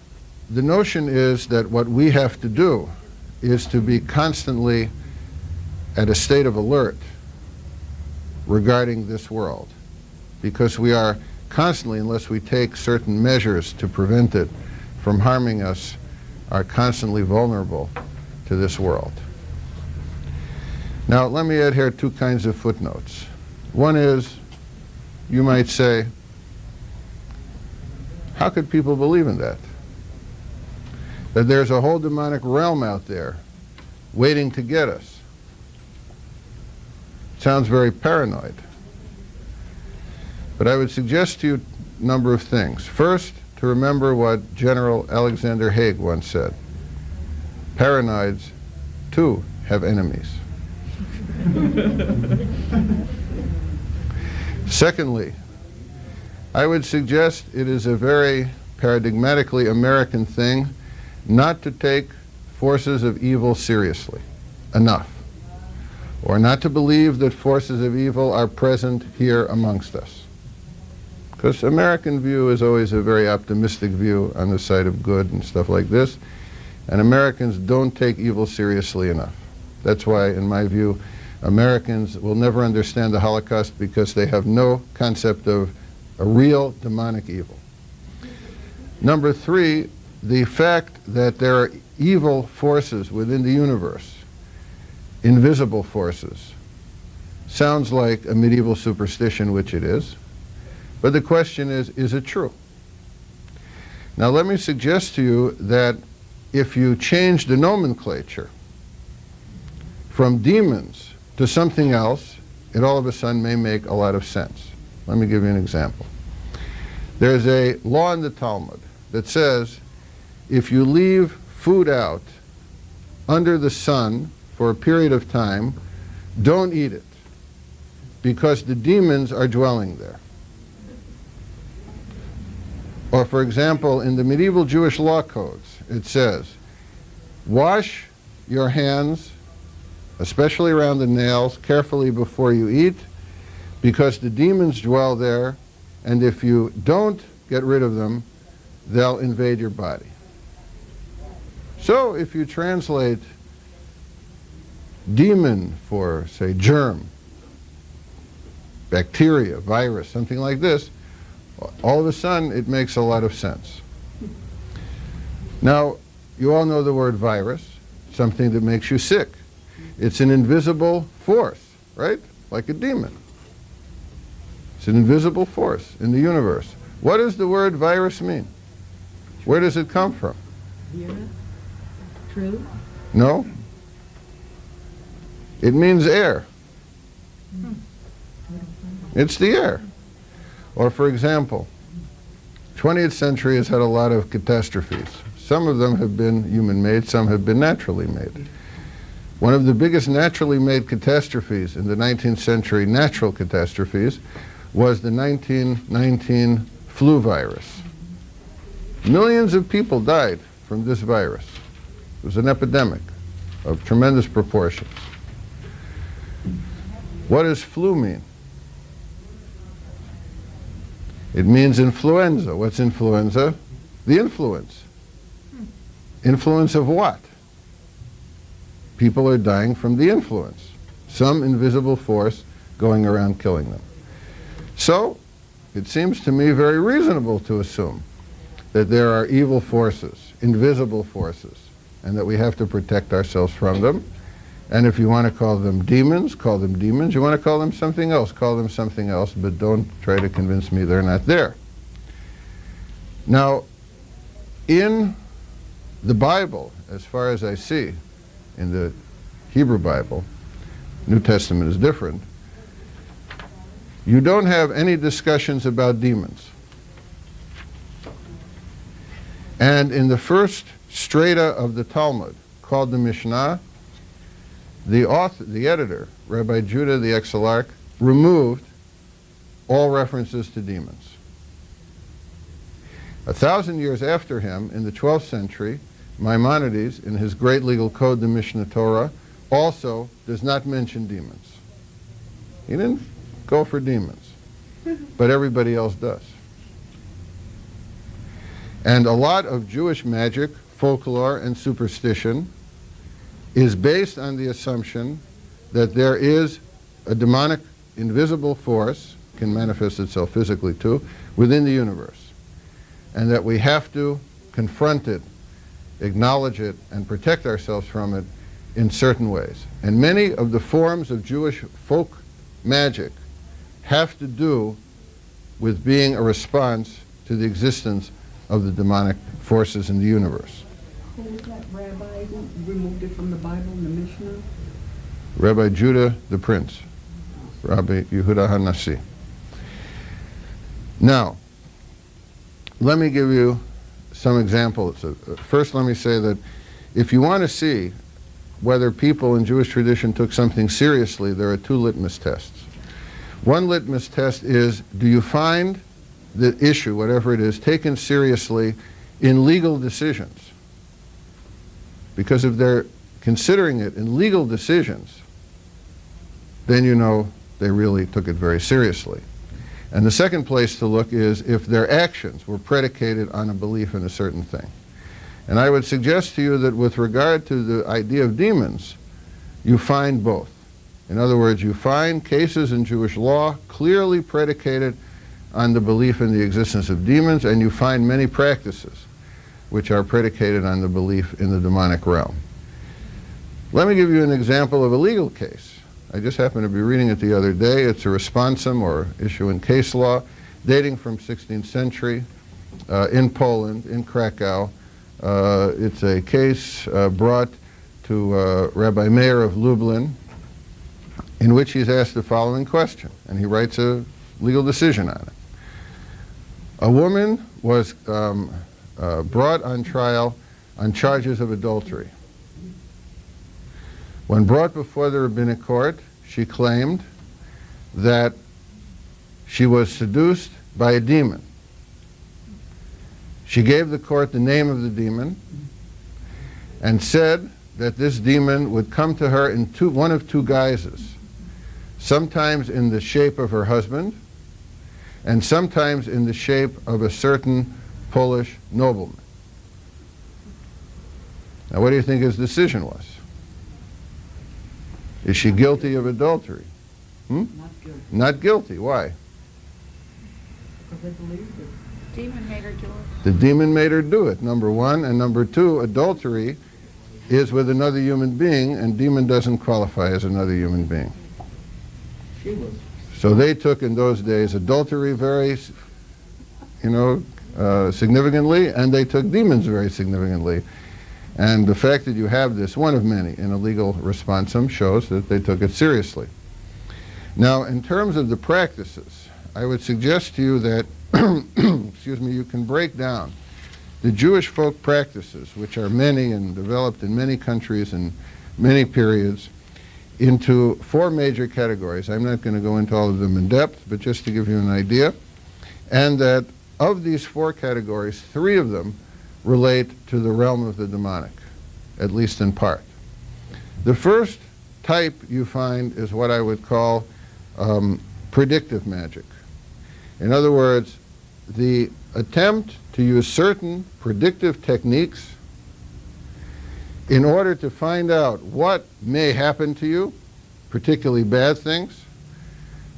the notion is that what we have to do is to be constantly at a state of alert regarding this world, because we are constantly, unless we take certain measures to prevent it from harming us, are constantly vulnerable to this world. Now, let me add here two kinds of footnotes. One is, you might say, how could people believe in that? That there's a whole demonic realm out there waiting to get us. Sounds very paranoid. But I would suggest to you a number of things. First, to remember what General Alexander Haig once said. Paranoids, too, have enemies. Secondly, I would suggest it is a very paradigmatically American thing not to take forces of evil seriously enough, or not to believe that forces of evil are present here amongst us. Because American view is always a very optimistic view on the side of good and stuff like this, and Americans don't take evil seriously enough. That's why, in my view, Americans will never understand the Holocaust, because they have no concept of a real demonic evil. Number three, the fact that there are evil forces within the universe, invisible forces, sounds like a medieval superstition, which it is. But the question is it true? Now let me suggest to you that if you change the nomenclature from demons to something else, it all of a sudden may make a lot of sense. Let me give you an example. There's a law in the Talmud that says if you leave food out under the sun for a period of time, don't eat it, because the demons are dwelling there. Or, for example, in the medieval Jewish law codes, it says, wash your hands, especially around the nails, carefully before you eat, because the demons dwell there, and if you don't get rid of them, they'll invade your body. So if you translate demon for, say, germ, bacteria, virus, something like this, all of a sudden it makes a lot of sense. Now, you all know the word virus, something that makes you sick. It's an invisible force, right? Like a demon. It's an invisible force in the universe. What does the word virus mean? Where does it come from? Vera? True? No? It means air. It's the air. Or, for example, 20th century has had a lot of catastrophes. Some of them have been human-made, some have been naturally made. One of the biggest naturally made catastrophes in the 19th century, natural catastrophes, was the 1919 flu virus. Millions of people died from this virus. It was an epidemic of tremendous proportions. What does flu mean? It means influenza. What's influenza? The influence. Influence of what? People are dying from the influence. Some invisible force going around killing them. So, it seems to me very reasonable to assume that there are evil forces, invisible forces, and that we have to protect ourselves from them. And if you want to call them demons, call them demons. You want to call them something else, call them something else, but don't try to convince me they're not there. Now, in the Bible, as far as I see, in the Hebrew Bible, New Testament is different, you don't have any discussions about demons. And in the first strata of the Talmud, called the Mishnah, the author, the editor, Rabbi Judah the Exarch, removed all references to demons. 1,000 years after him, in the 12th century, Maimonides, in his great legal code, the Mishnah Torah, also does not mention demons. He didn't go for demons, but everybody else does. And a lot of Jewish magic, folklore, and superstition is based on the assumption that there is a demonic invisible force, can manifest itself physically too, within the universe, and that we have to confront it, acknowledge it, and protect ourselves from it in certain ways. And many of the forms of Jewish folk magic have to do with being a response to the existence of the demonic forces in the universe. Who was that rabbi who removed it from the Bible and the Mishnah? Rabbi Judah the Prince, Rabbi Yehuda HaNasi. Now, let me give you some examples. First, let me say that if you want to see whether people in Jewish tradition took something seriously, there are two litmus tests. One litmus test is, do you find the issue, whatever it is, taken seriously in legal decisions? Because if they're considering it in legal decisions, then you know they really took it very seriously. And the second place to look is if their actions were predicated on a belief in a certain thing. And I would suggest to you that with regard to the idea of demons, you find both. In other words, you find cases in Jewish law clearly predicated on the belief in the existence of demons, and you find many practices which are predicated on the belief in the demonic realm. Let me give you an example of a legal case. I just happened to be reading it the other day. It's a responsum or issue in case law dating from 16th century in Poland, in Krakow. It's a case brought to Rabbi Meir of Lublin, in which he's asked the following question, and he writes a legal decision on it. A woman was brought on trial on charges of adultery. When brought before the rabbinic court, she claimed that she was seduced by a demon. She gave the court the name of the demon and said that this demon would come to her in one of two guises, sometimes in the shape of her husband and sometimes in the shape of a certain Polish nobleman. Now, what do you think his decision was? Is she guilty of adultery? Not guilty. Not guilty. Why? Because they believed it. Demon made her do it. The demon made her do it, number one. And number two, adultery is with another human being, and demon doesn't qualify as another human being. She was. So they took in those days adultery very, significantly, and they took demons very significantly. And the fact that you have this, one of many, in a legal responsum shows that they took it seriously. Now, in terms of the practices, I would suggest to you that, you can break down the Jewish folk practices, which are many and developed in many countries and many periods, into four major categories. I'm not going to go into all of them in depth, but just to give you an idea. And that of these four categories, three of them relate to the realm of the demonic, at least in part. The first type you find is what I would call predictive magic. In other words, the attempt to use certain predictive techniques in order to find out what may happen to you, particularly bad things,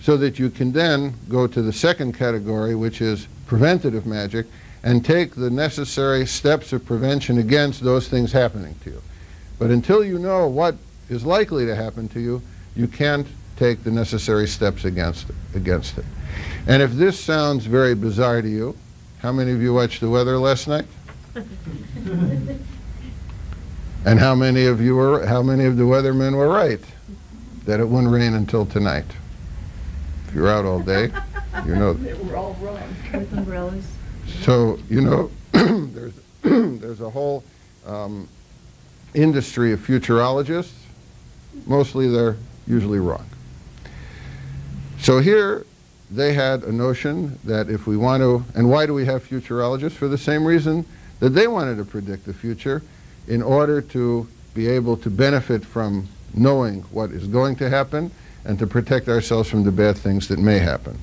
so that you can then go to the second category, which is preventative magic, and take the necessary steps of prevention against those things happening to you. But until you know what is likely to happen to you, you can't take the necessary steps against it. And if this sounds very bizarre to you, how many of you watched the weather last night? And how many of the weathermen were right that it wouldn't rain until tonight? If you're out all day, you know. They were all wrong. With umbrellas. So, there's a whole industry of futurologists. Mostly they're usually wrong. So here they had a notion that if we want to, and why do we have futurologists? For the same reason that they wanted to predict the future in order to be able to benefit from knowing what is going to happen and to protect ourselves from the bad things that may happen.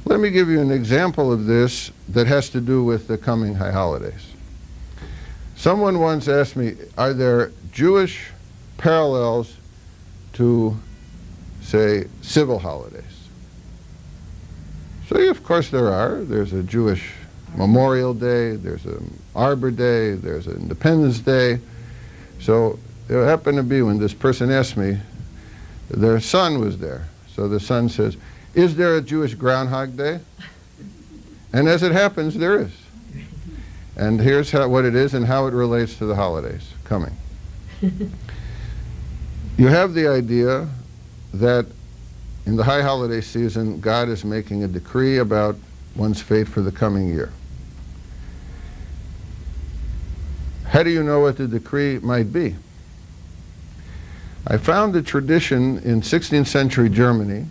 Let me give you an example of this that has to do with the coming high holidays. Someone once asked me, are there Jewish parallels to, say, civil holidays. So, of course, there are. There's a Jewish Memorial Day, there's an Arbor Day, there's an Independence Day. So it happened to be when this person asked me, their son was there. So the son says, is there a Jewish Groundhog Day? And as it happens, there is. And here's what it is and how it relates to the holidays coming. You have the idea that in the high holiday season, God is making a decree about one's fate for the coming year. How do you know what the decree might be? I found a tradition in 16th century Germany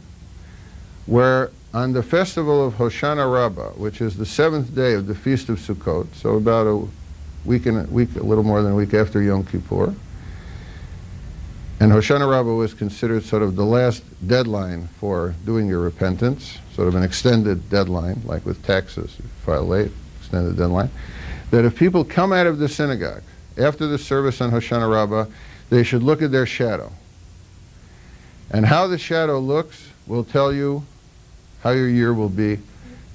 where on the festival of Hoshana Rabbah, which is the 7th day of the Feast of Sukkot, so about a little more than a week after Yom Kippur, and Hoshana Rabbah was considered sort of the last deadline for doing your repentance, sort of an extended deadline, like with taxes, you file late, extended deadline, that if people come out of the synagogue after the service on Hoshana Rabbah, they should look at their shadow. And how the shadow looks will tell you how your year will be,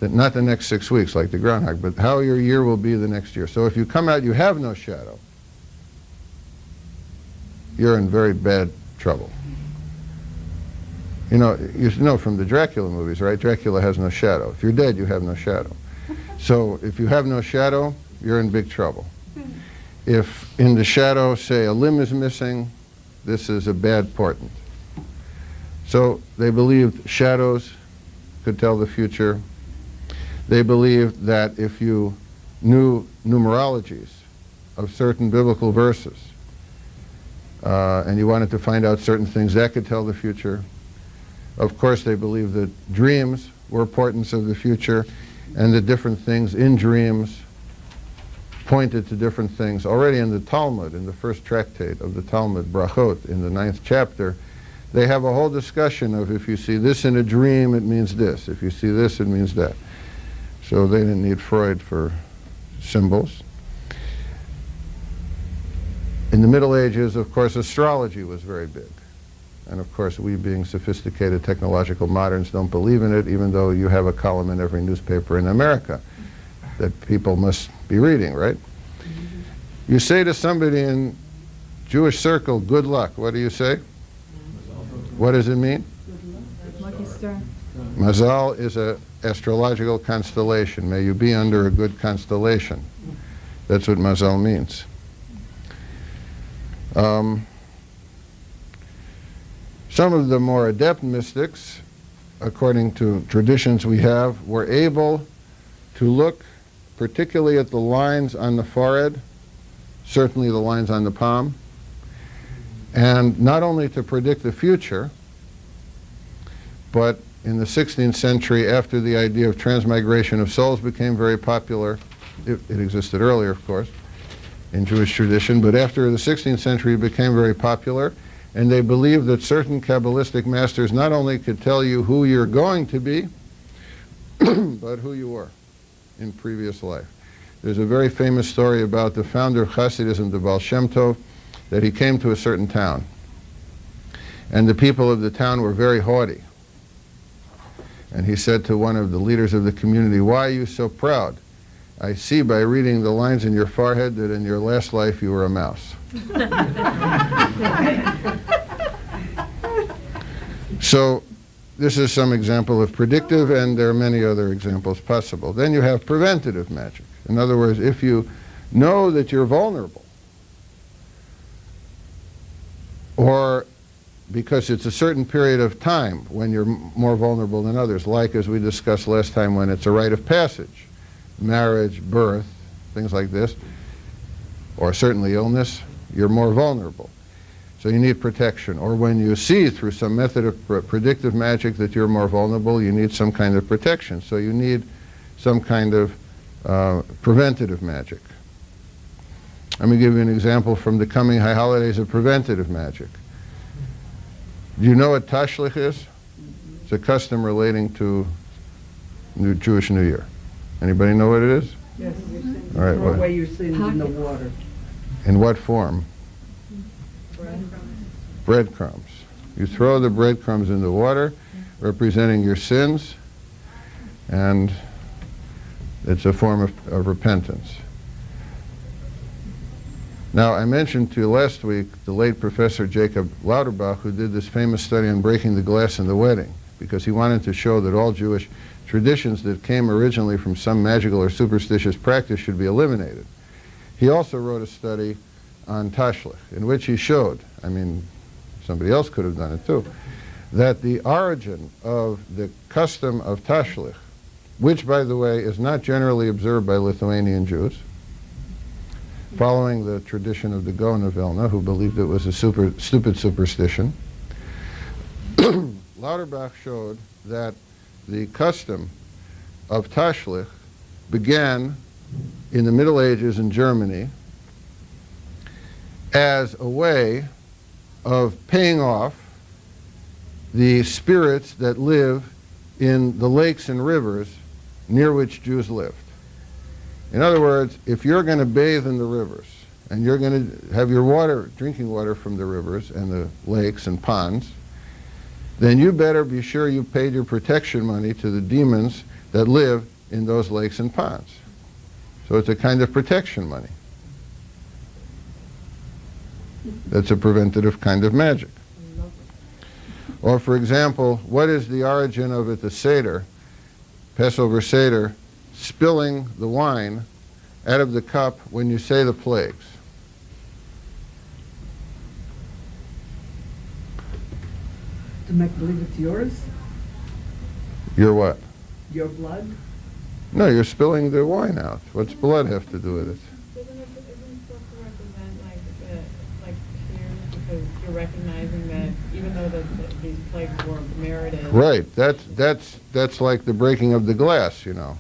that not the next 6 weeks like the groundhog, but how your year will be the next year. So if you come out, you have no shadow, you're in very bad trouble. You know from the Dracula movies, right? Dracula has no shadow. If you're dead, you have no shadow. So if you have no shadow, you're in big trouble. If in the shadow, say, a limb is missing, this is a bad portent. So they believed shadows could tell the future. They believed that if you knew numerologies of certain biblical verses, and you wanted to find out certain things, that could tell the future. Of course, they believed that dreams were portents of the future, and that different things in dreams pointed to different things. Already in the Talmud, in the first tractate of the Talmud, Brachot, in the 9th chapter, they have a whole discussion of if you see this in a dream, it means this. If you see this, it means that. So they didn't need Freud for symbols. In the Middle Ages, of course, astrology was very big. And of course, we being sophisticated technological moderns don't believe in it, even though you have a column in every newspaper in America that people must be reading, right? You say to somebody in Jewish circle, good luck. What do you say? What does it mean? Lucky star. Mazal is an astrological constellation. May you be under a good constellation. That's what Mazal means. Some of the more adept mystics, according to traditions we have, were able to look particularly at the lines on the forehead, certainly the lines on the palm, and not only to predict the future, but in the 16th century, after the idea of transmigration of souls became very popular, it existed earlier, of course, in Jewish tradition, but after the 16th century it became very popular, and they believed that certain Kabbalistic masters not only could tell you who you're going to be, but who you were in previous life. There's a very famous story about the founder of Hasidism, the Baal Shem Tov, that he came to a certain town, and the people of the town were very haughty. And he said to one of the leaders of the community, "Why are you so proud? I see by reading the lines in your forehead that in your last life you were a mouse." So this is some example of predictive, and there are many other examples possible. Then you have preventative magic. In other words, if you know that you're vulnerable, or because it's a certain period of time when you're more vulnerable than others, like as we discussed last time, when it's a rite of passage, marriage, birth, things like this, or certainly illness, you're more vulnerable. So you need protection. Or when you see through some method of predictive magic that you're more vulnerable, you need some kind of protection. So you need some kind of preventative magic. Let me give you an example from the coming high holidays of preventative magic. Do you know what Tashlich is? It's a custom relating to Jewish New Year. Anybody know what it is? Yes. All right. Throw away your sins in the water. In what form? Breadcrumbs. You throw the breadcrumbs in the water, representing your sins, and it's a form of repentance. Now, I mentioned to you last week the late Professor Jacob Lauterbach, who did this famous study on breaking the glass in the wedding, because he wanted to show that all Jewish traditions that came originally from some magical or superstitious practice should be eliminated. He also wrote a study on Tashlich, in which he showed, I mean, somebody else could have done it too, that the origin of the custom of Tashlich, which, by the way, is not generally observed by Lithuanian Jews, following the tradition of the Gaon of Vilna, who believed it was a stupid superstition, Lauterbach showed that the custom of Tashlich began in the Middle Ages in Germany as a way of paying off the spirits that live in the lakes and rivers near which Jews lived. In other words, if you're going to bathe in the rivers and you're going to have your water, drinking water from the rivers and the lakes and ponds, then you better be sure you paid your protection money to the demons that live in those lakes and ponds. So it's a kind of protection money. That's a preventative kind of magic. Or, for example, what is the origin of it, the Seder, Passover Seder, spilling the wine out of the cup when you say the plagues? To make believe it's yours? Your what? Your blood? No, you're spilling the wine out. What's blood have to do with it? Isn't it supposed to represent like fear, because you're recognizing that even though these plagues were merited. Right. That's like the breaking of the glass, you know.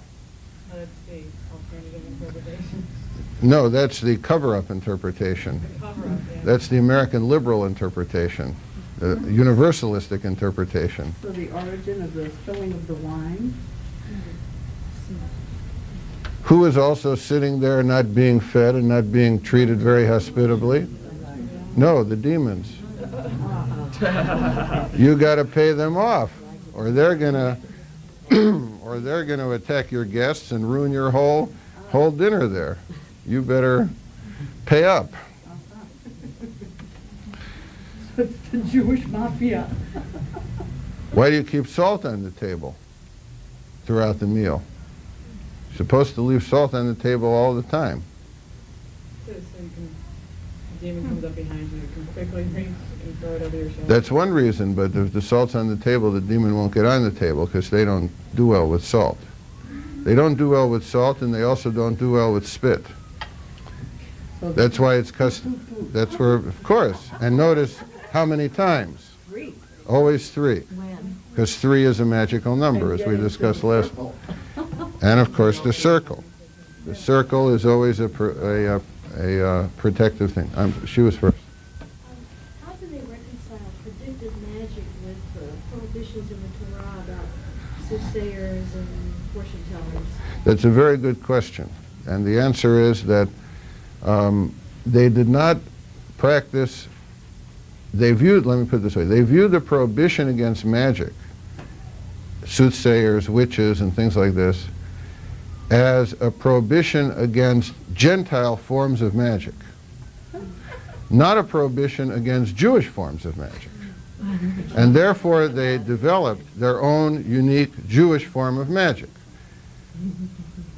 That's the alternative interpretation. No, that's the cover-up interpretation. The cover-up, yeah. That's the American liberal interpretation, the universalistic interpretation. So the origin of the spilling of the wine? Who is also sitting there not being fed and not being treated very hospitably? No, the demons. You got to pay them off, or they're gonna attack your guests and ruin your whole dinner there. You better pay up. So it's the Jewish mafia. Why do you keep salt on the table throughout the meal? You're supposed to leave salt on the table all the time. So you can, the demon comes up behind you, you can quickly reach and throw it over your shoulder. That's one reason, but if the salt's on the table, the demon won't get on the table because they don't do well with salt. They don't do well with salt, and they also don't do well with spit. That's why it's custom. That's where, of course. And notice how many times? 3. Always 3. When? Because 3 is a magical number, as we discussed last. And of course, the circle. The circle is always a protective thing. She was first. How do they reconcile predictive magic with prohibitions in the Torah about soothsayers and fortune tellers? That's a very good question. And the answer is that they did not practice, let me put it this way, they viewed the prohibition against magic, soothsayers, witches, and things like this, as a prohibition against Gentile forms of magic, not a prohibition against Jewish forms of magic. And therefore they developed their own unique Jewish form of magic.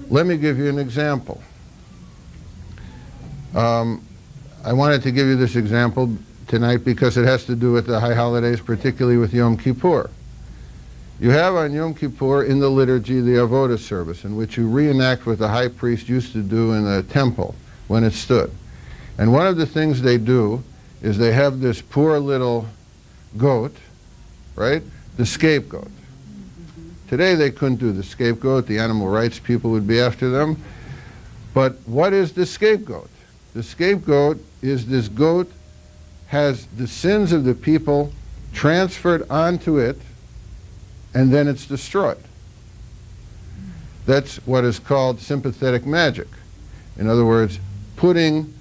Let me give you an example. I wanted to give you this example tonight because it has to do with the high holidays, particularly with Yom Kippur. You have on Yom Kippur in the liturgy the Avodah service, in which you reenact what the high priest used to do in the temple when it stood. And one of the things they do is they have this poor little goat, right? The scapegoat. Today they couldn't do the scapegoat. The animal rights people would be after them. But what is the scapegoat? The scapegoat is this goat has the sins of the people transferred onto it, and then it's destroyed. That's what is called sympathetic magic. In other words, putting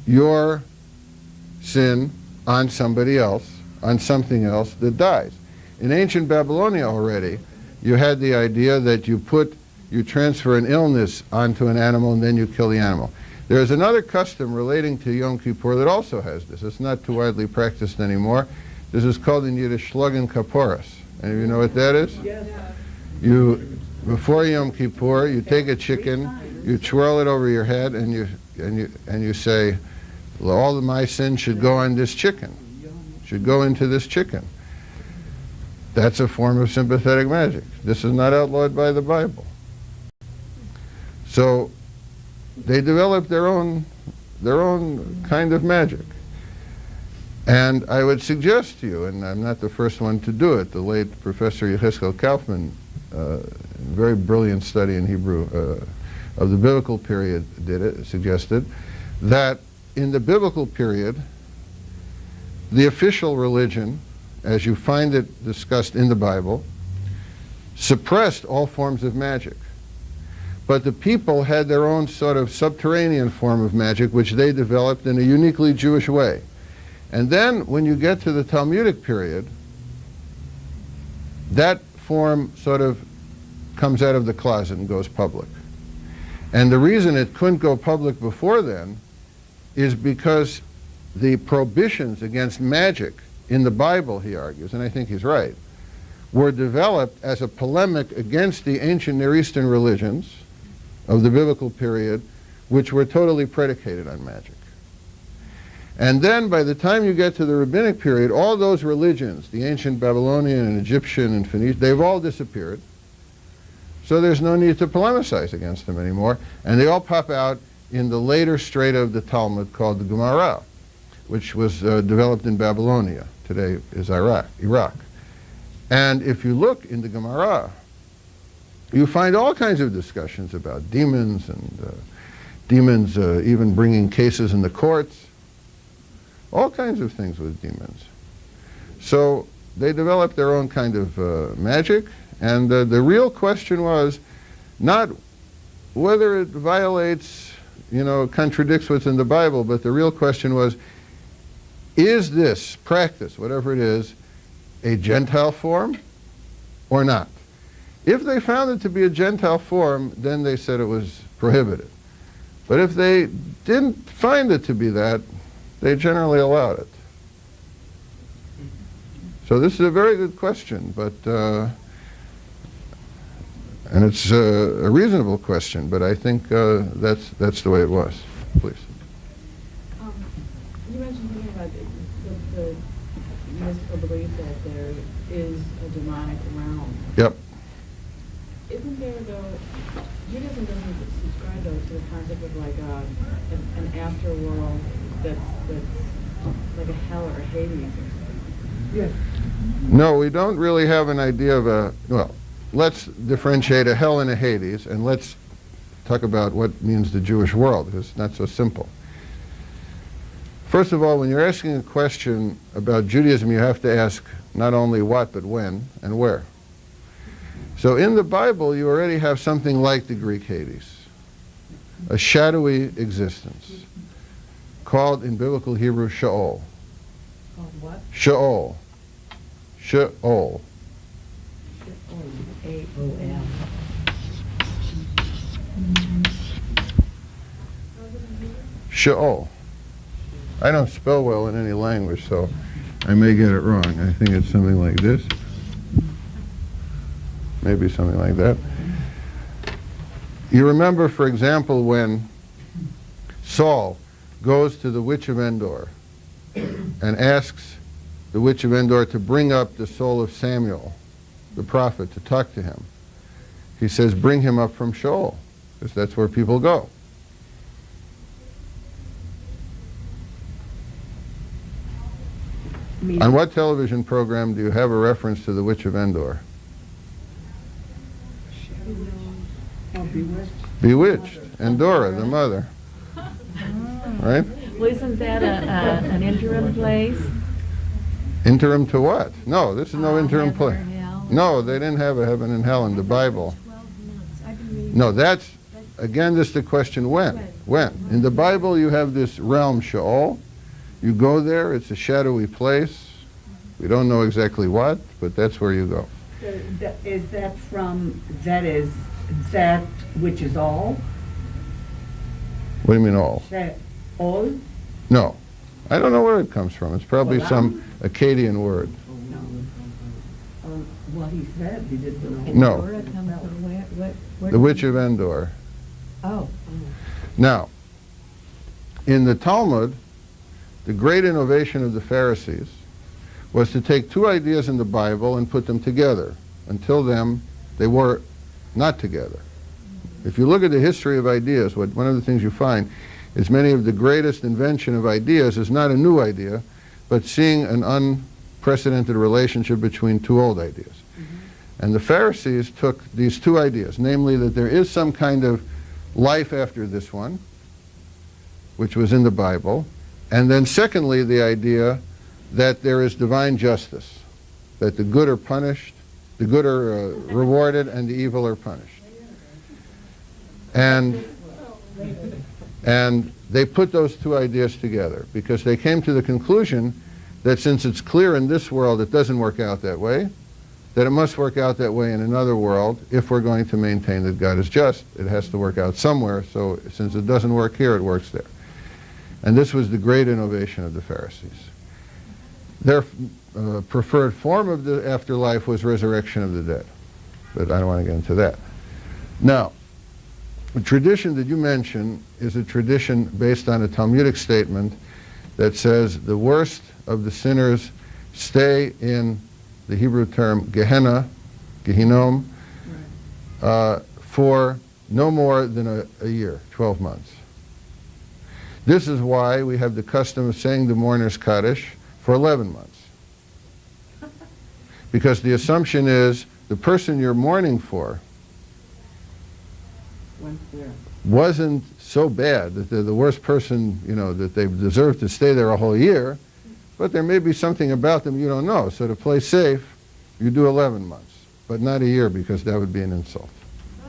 your sin on somebody else, on something else that dies. In ancient Babylonia already, you had the idea that you transfer an illness onto an animal and then you kill the animal. There's another custom relating to Yom Kippur that also has this. It's not too widely practiced anymore. This is called in Yiddish Shlogen Kaporas. Any of you know what that is? Yes. Before Yom Kippur, you take a chicken, you twirl it over your head, and you say, all of my sins should go on this chicken, should go into this chicken. That's a form of sympathetic magic. This is not outlawed by the Bible. So they developed their own kind of magic. And I would suggest to you, and I'm not the first one to do it, the late Professor Yecheskel Kaufman, very brilliant study in Hebrew of the biblical period suggested that in the biblical period, the official religion, as you find it discussed in the Bible, suppressed all forms of magic. But the people had their own sort of subterranean form of magic, which they developed in a uniquely Jewish way. And then, when you get to the Talmudic period, that form sort of comes out of the closet and goes public. And the reason it couldn't go public before then is because the prohibitions against magic in the Bible, he argues, and I think he's right, were developed as a polemic against the ancient Near Eastern religions of the biblical period, which were totally predicated on magic. And then by the time you get to the rabbinic period, all those religions, the ancient Babylonian and Egyptian and Phoenician, they've all disappeared. So there's no need to polemicize against them anymore. And they all pop out in the later strata of the Talmud called the Gemara, which was developed in Babylonia. Today is Iraq. And if you look in the Gemara, you find all kinds of discussions about demons and demons even bringing cases in the courts. All kinds of things with demons. So they developed their own kind of magic, and the real question was not whether it violates, contradicts what's in the Bible, but the real question was, is this practice, whatever it is, a Gentile form or not? If they found it to be a Gentile form, then they said it was prohibited. But if they didn't find it to be that, they generally allowed it. So this is a very good question, but and it's a reasonable question, but I think that's the way it was. Please. You mentioned something about the mystical belief that there is a demonic realm. Yep. Isn't there, though, Judaism doesn't subscribe, though, to the concept of like an afterworld that's like a hell or a Hades or something? Yes. No, we don't really have an idea of well, let's differentiate a hell and a Hades, and let's talk about what means the Jewish world, because it's not so simple. First of all, when you're asking a question about Judaism, you have to ask not only what, but when and where. So in the Bible, you already have something like the Greek Hades, a shadowy existence, called in biblical Hebrew Sheol. Called what? Sheol. Sheol. A-O-L. Sheol. I don't spell well in any language, so I may get it wrong. I think it's something like this. Maybe something like that. You remember, for example, when Saul goes to the witch of Endor and asks the witch of Endor to bring up the soul of Samuel, the prophet, to talk to him. He says, bring him up from Sheol, because that's where people go. On what television program do you have a reference to the witch of Endor? Oh, Bewitched. Bewitched. Endora, the mother. Right? Well, isn't that an interim place? Interim to what? No, this is no interim Heaven place. or hell? No, they didn't have a heaven and hell in the Bible. No, that's, again, this is the question when. When? In the Bible, you have this realm, Sheol. You go there, it's a shadowy place. We don't know exactly what, but that's where you go. Is that from, that is, that which is all? What do you mean all? That all? No. I don't know where it comes from. It's probably Well, some Akkadian word. No. What he said, he didn't know. No. Where it comes from, where The Witch of Endor. Oh. Now, in the Talmud, the great innovation of the Pharisees was to take two ideas in the Bible and put them together. Until then, they were not together. If you look at the history of ideas, one of the things you find is many of the greatest invention of ideas is not a new idea, but seeing an unprecedented relationship between two old ideas. And the Pharisees took these two ideas, namely that there is some kind of life after this one, which was in the Bible, and then secondly, the idea that there is divine justice, that the good are punished, the good are rewarded, and the evil are punished. And they put those two ideas together because they came to the conclusion that since it's clear in this world it doesn't work out that way, that it must work out that way in another world if we're going to maintain that God is just. It has to work out somewhere, so since it doesn't work here, it works there. And this was the great innovation of the Pharisees. Their preferred form of the afterlife was resurrection of the dead. But I don't want to get into that. Now, the tradition that you mention is a tradition based on a Talmudic statement that says the worst of the sinners stay in the Hebrew term Gehenna, Gehinnom, for no more than a year, 12 months. This is why we have the custom of saying the mourner's Kaddish for 11 months. Because the assumption is the person you're mourning for wasn't so bad that they're the worst person, that they deserve to stay there a whole year, but there may be something about them you don't know. So to play safe, you do 11 months, but not a year because that would be an insult.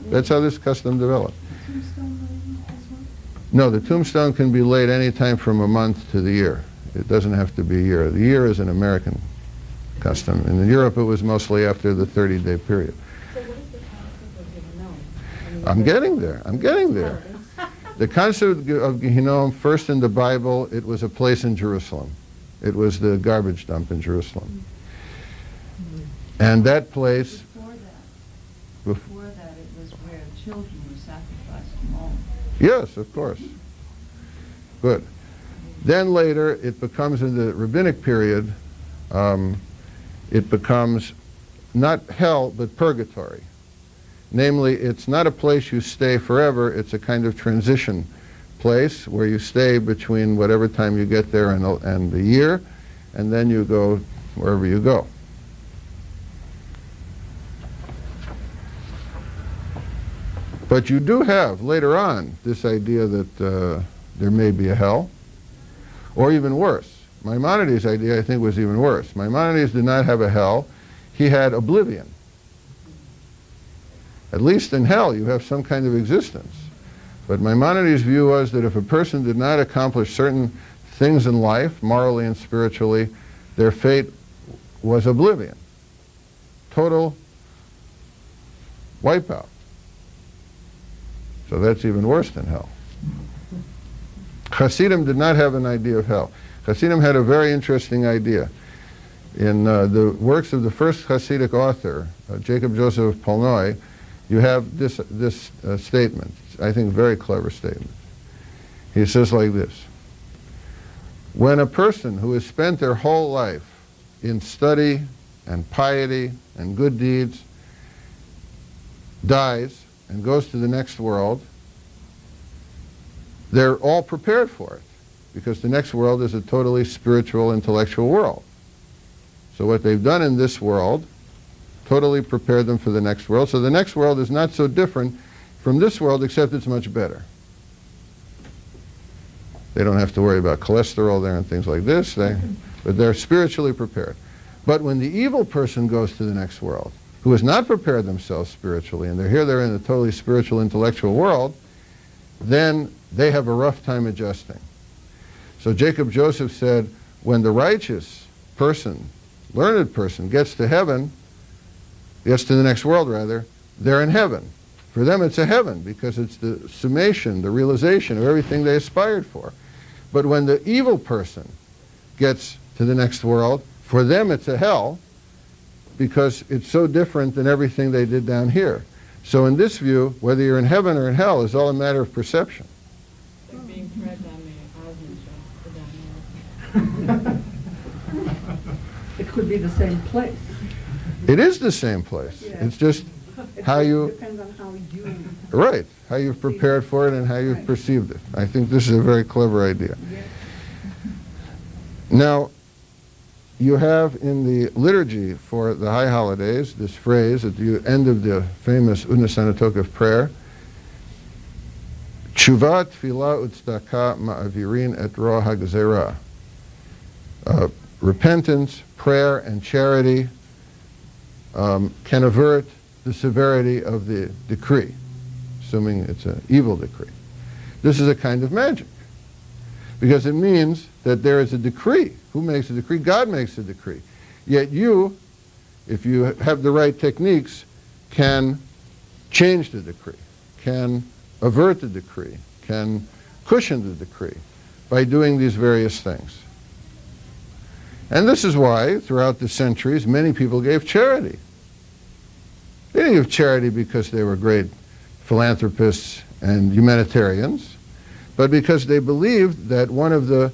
That's how this custom developed. No, the tombstone can be laid any time from a month to the year. It doesn't have to be a year. The year is an American custom. In Europe, it was mostly after the 30-day period. So what is the concept of Gehinnom? I'm getting there. The concept of Gehinnom, first in the Bible, it was a place in Jerusalem. It was the garbage dump in Jerusalem. And that place... Before that, it was where children were sacrificed from all. Yes, of course. Good. Then later, it becomes, in the rabbinic period, it becomes not hell, but purgatory. Namely, it's not a place you stay forever, it's a kind of transition place where you stay between whatever time you get there and the year, and then you go wherever you go. But you do have, later on, this idea that there may be a hell, or even worse. Maimonides' idea, I think, was even worse. Maimonides did not have a hell, he had oblivion. At least in hell, you have some kind of existence. But Maimonides' view was that if a person did not accomplish certain things in life, morally and spiritually, their fate was oblivion. Total wipeout. So that's even worse than hell. Hasidim did not have an idea of hell. Hasidim had a very interesting idea. In the works of the first Hasidic author, Jacob Joseph of Polnoi, you have this statement. I think a very clever statement. He says like this: when a person who has spent their whole life in study and piety and good deeds dies and goes to the next world, they're all prepared for it, because the next world is a totally spiritual, intellectual world. So what they've done in this world totally prepared them for the next world. So the next world is not so different from this world, except it's much better. They don't have to worry about cholesterol there and things like this, but they're spiritually prepared. But when the evil person goes to the next world, who has not prepared themselves spiritually, and they're in a totally spiritual, intellectual world, then they have a rough time adjusting. So Jacob Joseph said, when the righteous person learned person gets to heaven, gets to the next world rather, they're in heaven. For them it's a heaven because it's the summation, the realization of everything they aspired for. But when the evil person gets to the next world, for them it's a hell because it's so different than everything they did down here. So in this view, whether you're in heaven or in hell is all a matter of perception. Like being correct on the Osmond show, the down It could be the same place. It is the same place. Yeah. It's just how you, Depends on how you. right, how you've prepared for it and how you've Right. perceived it. I think this is a very clever idea. Yeah. Now, you have in the liturgy for the high holidays this phrase at the end of the famous Unesanatokov prayer, Tshuva, Tfilah, Utzdaka, Ma'avirin et Roh HaGzera. Repentance, prayer, and charity can avert the severity of the decree, assuming it's an evil decree. This is a kind of magic, because it means that there is a decree. Who makes a decree? God makes a decree. Yet you, if you have the right techniques, can change the decree, can avert the decree, can cushion the decree by doing these various things. And this is why, throughout the centuries, many people gave charity. They didn't give charity because they were great philanthropists and humanitarians, but because they believed that one of the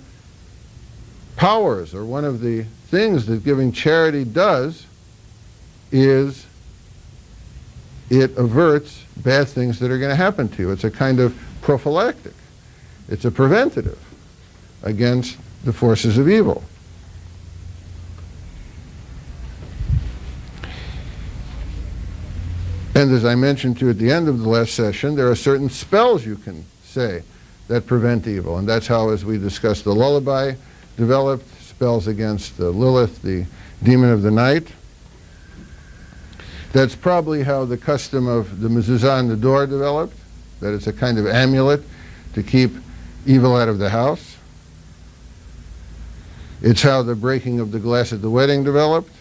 powers or one of the things that giving charity does is it averts bad things that are going to happen to you. It's a kind of prophylactic. It's a preventative against the forces of evil. And as I mentioned to you at the end of the last session, there are certain spells you can say that prevent evil. And that's how, as we discussed, the lullaby developed, spells against Lilith, the demon of the night. That's probably how the custom of the mezuzah on the door developed, that it's a kind of amulet to keep evil out of the house. It's how the breaking of the glass at the wedding developed.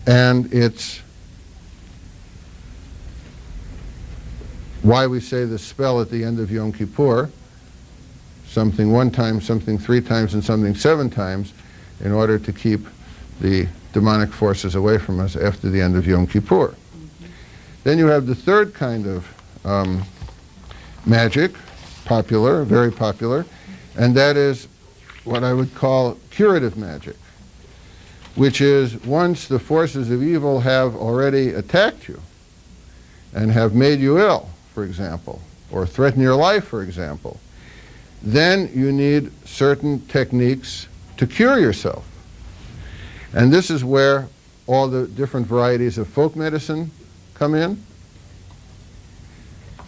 And it's why we say the spell at the end of Yom Kippur, something one time, something 3 times, and something 7 times, in order to keep the demonic forces away from us after the end of Yom Kippur. Then you have the third kind of magic, popular, very popular, and that is what I would call curative magic, which is once the forces of evil have already attacked you and have made you ill, for example, or threaten your life, for example, then you need certain techniques to cure yourself. And this is where all the different varieties of folk medicine come in.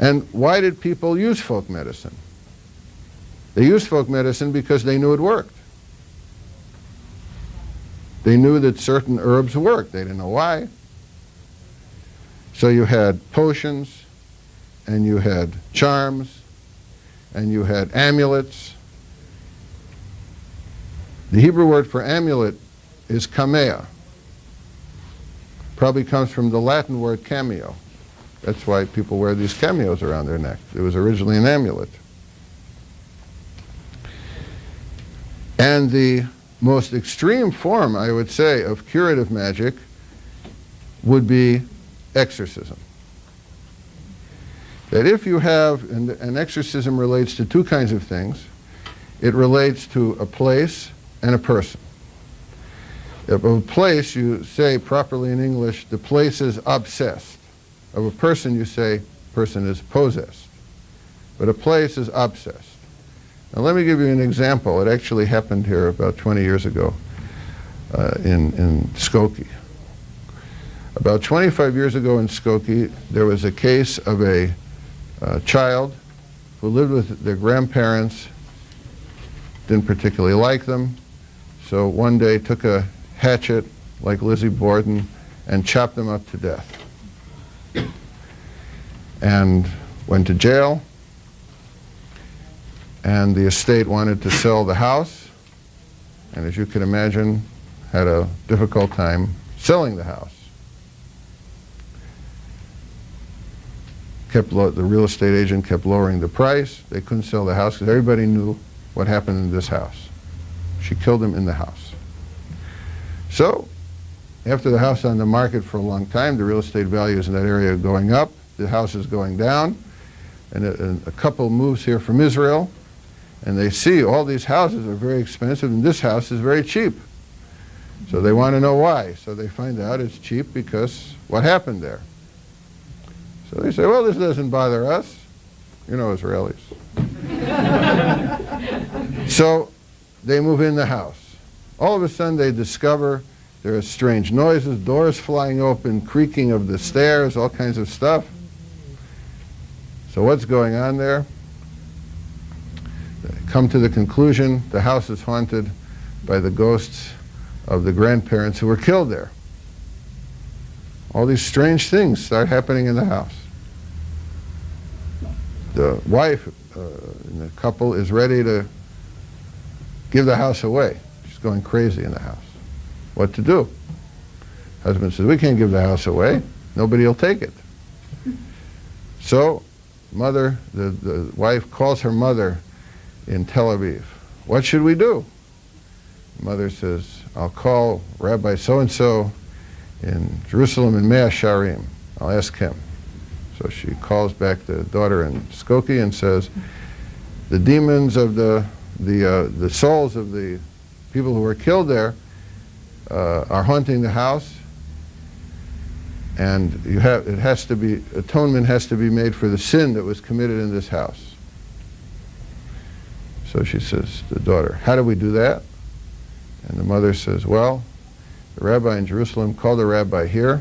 And why did people use folk medicine? They used folk medicine because they knew it worked. They knew that certain herbs worked. They didn't know why. So you had potions, and you had charms, and you had amulets. The Hebrew word for amulet is kamea. Probably comes from the Latin word cameo. That's why people wear these cameos around their neck. It was originally an amulet. And the most extreme form, I would say, of curative magic would be exorcism. That if you have, and an exorcism relates to 2 kinds of things. It relates to a place and a person. Of a place, you say properly in English, the place is obsessed. Of a person, you say, person is possessed. But a place is obsessed. Now let me give you an example. It actually happened here about 20 years ago in Skokie. About 25 years ago in Skokie, there was a case of a child who lived with their grandparents, didn't particularly like them, so one day took a hatchet like Lizzie Borden and chopped them up to death. And went to jail, and the estate wanted to sell the house, and as you can imagine, had a difficult time selling the house. The real estate agent kept lowering the price. They couldn't sell the house because everybody knew what happened in this house. She killed him in the house. So, after the house on the market for a long time, the real estate values in that area are going up, the house is going down, and a couple moves here from Israel, and they see all these houses are very expensive, and this house is very cheap. So they want to know why. So they find out it's cheap because what happened there. So they say, well, this doesn't bother us. You know Israelis. So they move in the house. All of a sudden they discover there are strange noises, doors flying open, creaking of the stairs, all kinds of stuff. So what's going on there? They come to the conclusion the house is haunted by the ghosts of the grandparents who were killed there. All these strange things start happening in the house. The wife in the couple is ready to give the house away. She's going crazy in the house. What to do? Husband says, we can't give the house away. Nobody will take it. So the wife calls her mother in Tel Aviv. What should we do? Mother says, I'll call Rabbi so-and-so in Jerusalem in Mea Sharim. I'll ask him. So she calls back the daughter in Skokie and says, the demons of the souls of the people who were killed there are haunting the house, and atonement has to be made for the sin that was committed in this house. So she says to the daughter, how do we do that? And the mother says, well, the rabbi in Jerusalem called the rabbi here,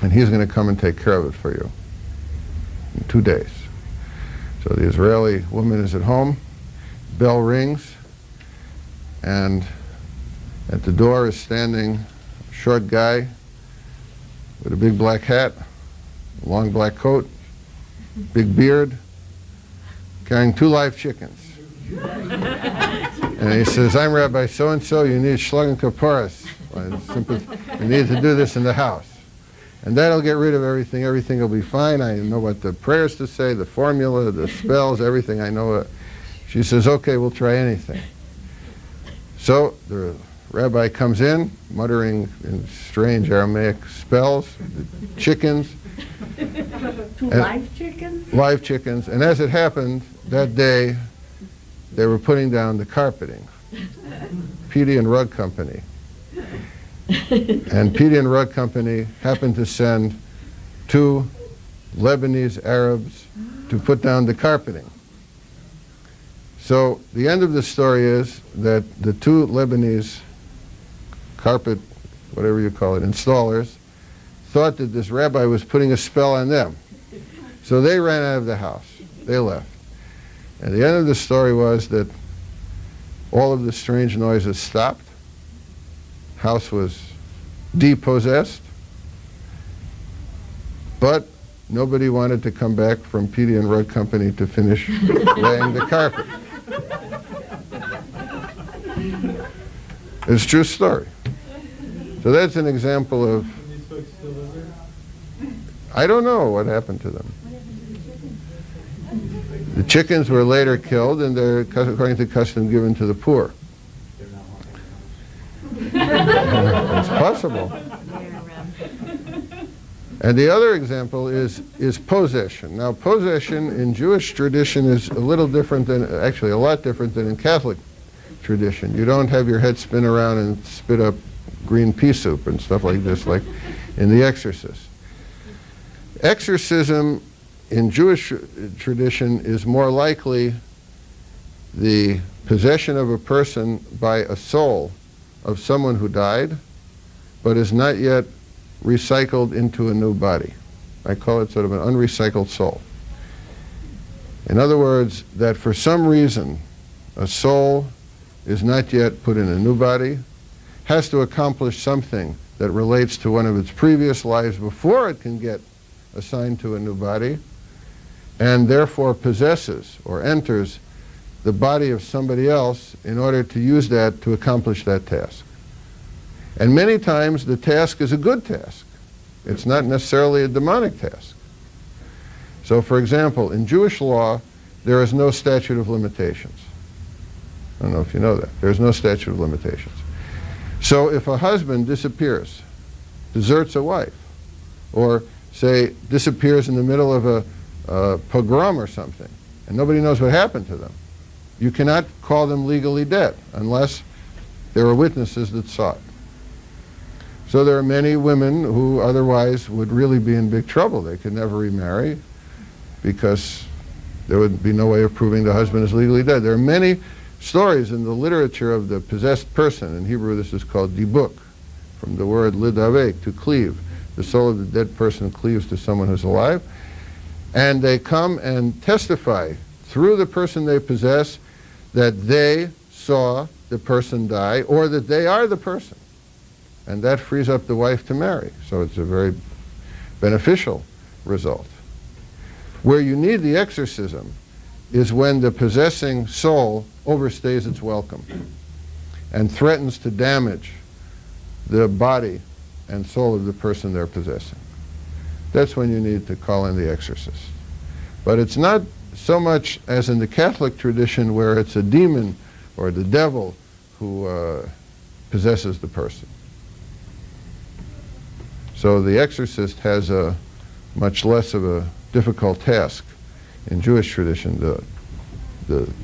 and he's going to come and take care of it for you in 2 days. So the Israeli woman is at home, bell rings, and at the door is standing a short guy with a big black hat, a long black coat, big beard, carrying 2 live chickens. And he says, I'm Rabbi so-and-so, you need shlag and kaparas. You need to do this in the house. And that'll get rid of everything. Everything will be fine. I know what the prayers to say, the formula, the spells, everything. I know it. She says, okay, we'll try anything. So the rabbi comes in, muttering in strange Aramaic spells, chickens. 2 live chickens? Live chickens. And as it happened, that day, they were putting down the carpeting. Petey and Rug Company. And Petey and Rug Company happened to send 2 Lebanese Arabs to put down the carpeting. So the end of the story is that the 2 Lebanese carpet, whatever you call it, installers, thought that this rabbi was putting a spell on them. So they ran out of the house. They left. And the end of the story was that all of the strange noises stopped. House was depossessed, but nobody wanted to come back from Petey and Rug Company to finish laying the carpet. It's a true story. So that's an example of... These folks still live there? I don't know what happened to them. The chickens were later killed, and they're, according to custom, given to the poor. It's possible. And the other example is possession. Now, possession in Jewish tradition is a little different than, actually a lot different than in Catholic tradition. You don't have your head spin around and spit up green pea soup and stuff like this, like in The Exorcist. Exorcism in Jewish tradition is more likely the possession of a person by a soul of someone who died, but is not yet recycled into a new body. I call it sort of an unrecycled soul. In other words, that for some reason a soul is not yet put in a new body, has to accomplish something that relates to one of its previous lives before it can get assigned to a new body, and therefore possesses or enters the body of somebody else in order to use that to accomplish that task. And many times the task is a good task. It's not necessarily a demonic task. So, for example, in Jewish law, there is no statute of limitations. I don't know if you know that. There's no statute of limitations. So if a husband disappears, deserts a wife, or, say, disappears in the middle of a pogrom or something, and nobody knows what happened to them, you cannot call them legally dead unless there are witnesses that saw it. So there are many women who otherwise would really be in big trouble. They could never remarry because there would be no way of proving the husband is legally dead. There are many stories in the literature of the possessed person. In Hebrew, this is called dibuk, from the word lidavek, to cleave. The soul of the dead person cleaves to someone who's alive. And they come and testify through the person they possess that they saw the person die, or that they are the person. And that frees up the wife to marry. So it's a very beneficial result. Where you need the exorcism is when the possessing soul overstays its welcome and threatens to damage the body and soul of the person they're possessing. That's when you need to call in the exorcist. But it's not so much as in the Catholic tradition where it's a demon or the devil who possesses the person. So the exorcist has a much less of a difficult task. In Jewish tradition, the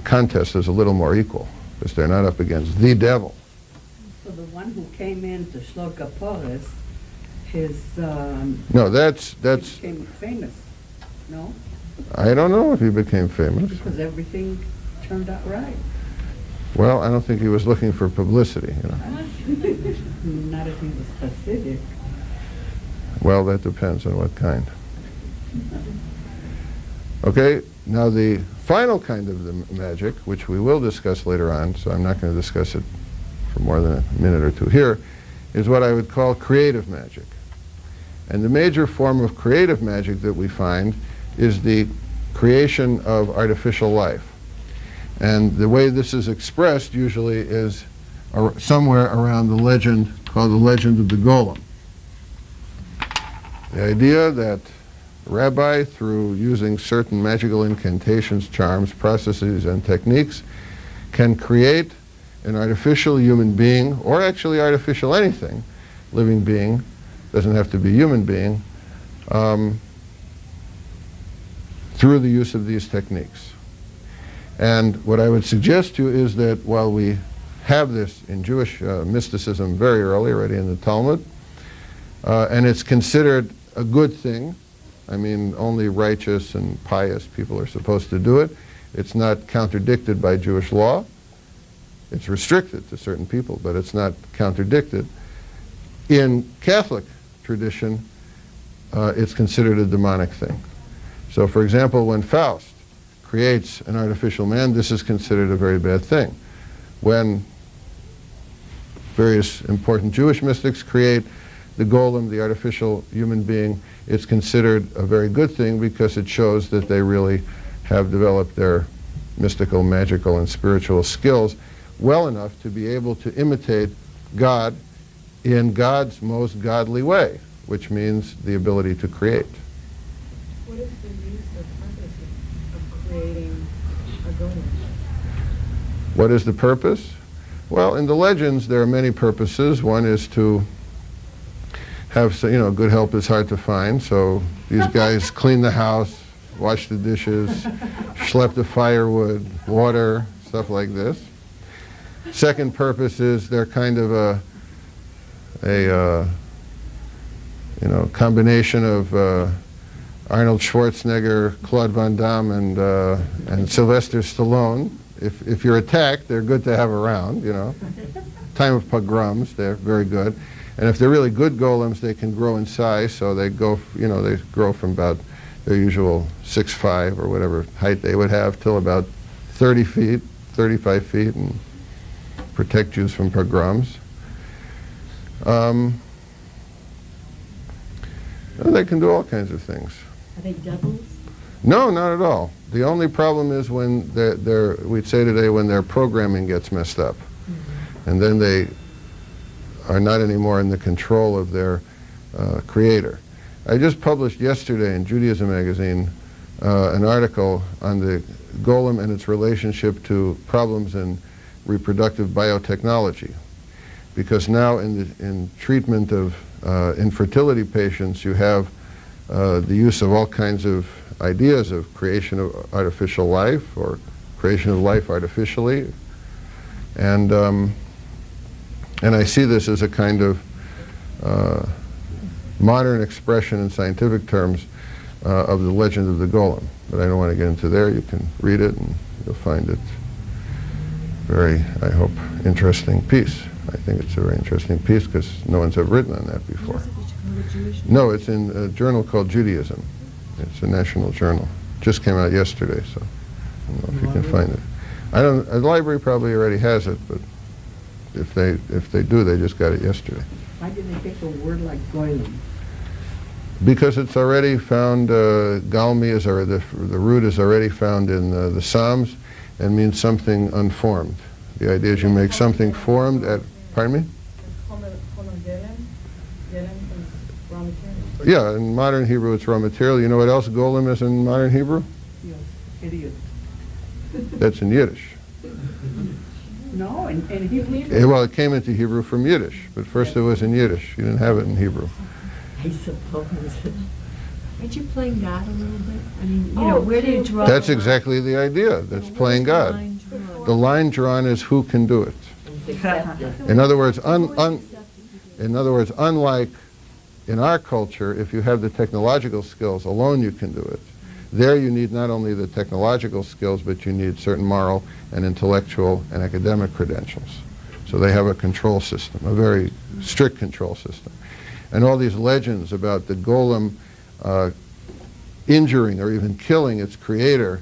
contest is a little more equal because they're not up against the devil. So the one who came in to Shloka Porres, his No, that's became famous, no? I don't know if he became famous. Because everything turned out right. Well, I don't think he was looking for publicity, you know. Not if he was Hasidic. Well, that depends on what kind. Okay, now the final kind of the magic, which we will discuss later on, so I'm not going to discuss it for more than a minute or two here, is what I would call creative magic. And the major form of creative magic that we find is the creation of artificial life. And the way this is expressed usually is somewhere around the legend called the legend of the golem. The idea that a rabbi, through using certain magical incantations, charms, processes, and techniques, can create an artificial human being, or actually artificial anything, living being, doesn't have to be human being, through the use of these techniques. And what I would suggest to you is that while we have this in Jewish mysticism very early, already in the Talmud, and it's considered a good thing. I mean, only righteous and pious people are supposed to do it. It's not contradicted by Jewish law. It's restricted to certain people, but it's not contradicted. In Catholic tradition, it's considered a demonic thing. So, for example, when Faust creates an artificial man, this is considered a very bad thing. When various important Jewish mystics create the golem, the artificial human being, it's considered a very good thing because it shows that they really have developed their mystical, magical, and spiritual skills well enough to be able to imitate God in God's most godly way, which means the ability to create. What is the use or purpose of creating a golem? What is the purpose? Well, in the legends, there are many purposes. One is to have, good help is hard to find, so these guys clean the house, wash the dishes, schlep the firewood, water, stuff like this. Second purpose is they're kind of a combination of Arnold Schwarzenegger, Claude Van Damme, and Sylvester Stallone. If you're attacked, they're good to have around, Time of pogroms, they're very good. And if they're really good golems, they can grow in size, so they go, they grow from about their usual 6'5" or whatever height they would have till about 30 feet, 35 feet, and protect Jews from pogroms. They can do all kinds of things. Are they devils? No, not at all. The only problem is when we'd say today, when their programming gets messed up. And then they are not anymore in the control of their creator. I just published yesterday in Judaism magazine an article on the golem and its relationship to problems in reproductive biotechnology. Because now in treatment of infertility patients, you have the use of all kinds of ideas of creation of artificial life or creation of life artificially. And I see this as a kind of modern expression in scientific terms of the legend of the golem. But I don't want to get into there. You can read it and you'll find it very, I hope, interesting piece. I think it's a very interesting piece because no one's ever written on that before. No, it's in a journal called Judaism. It's a national journal. Just came out yesterday, so I don't know if you can find it. The library probably already has it, but if they do, they just got it yesterday. Why did they pick a word like golem? Because it's already found, galmi is the root is already found in the Psalms and means something unformed. The idea is you make something formed at, pardon me? Yeah, in modern Hebrew it's raw material. You know what else golem is in modern Hebrew? Yes, idiot. That's in Yiddish. No, in Hebrew. Well, it came into Hebrew from Yiddish, but first it was in Yiddish. You didn't have it in Hebrew. I suppose. Aren't you playing God a little bit? I mean, you know, where do you draw That's the line? exactly the idea. That's playing Where's the God. line drawn? The line drawn is who can do it. In other words, unlike in our culture, if you have the technological skills alone, you can do it. There you need not only the technological skills, but you need certain moral and intellectual and academic credentials. So they have a control system, a very strict control system. And all these legends about the golem injuring or even killing its creator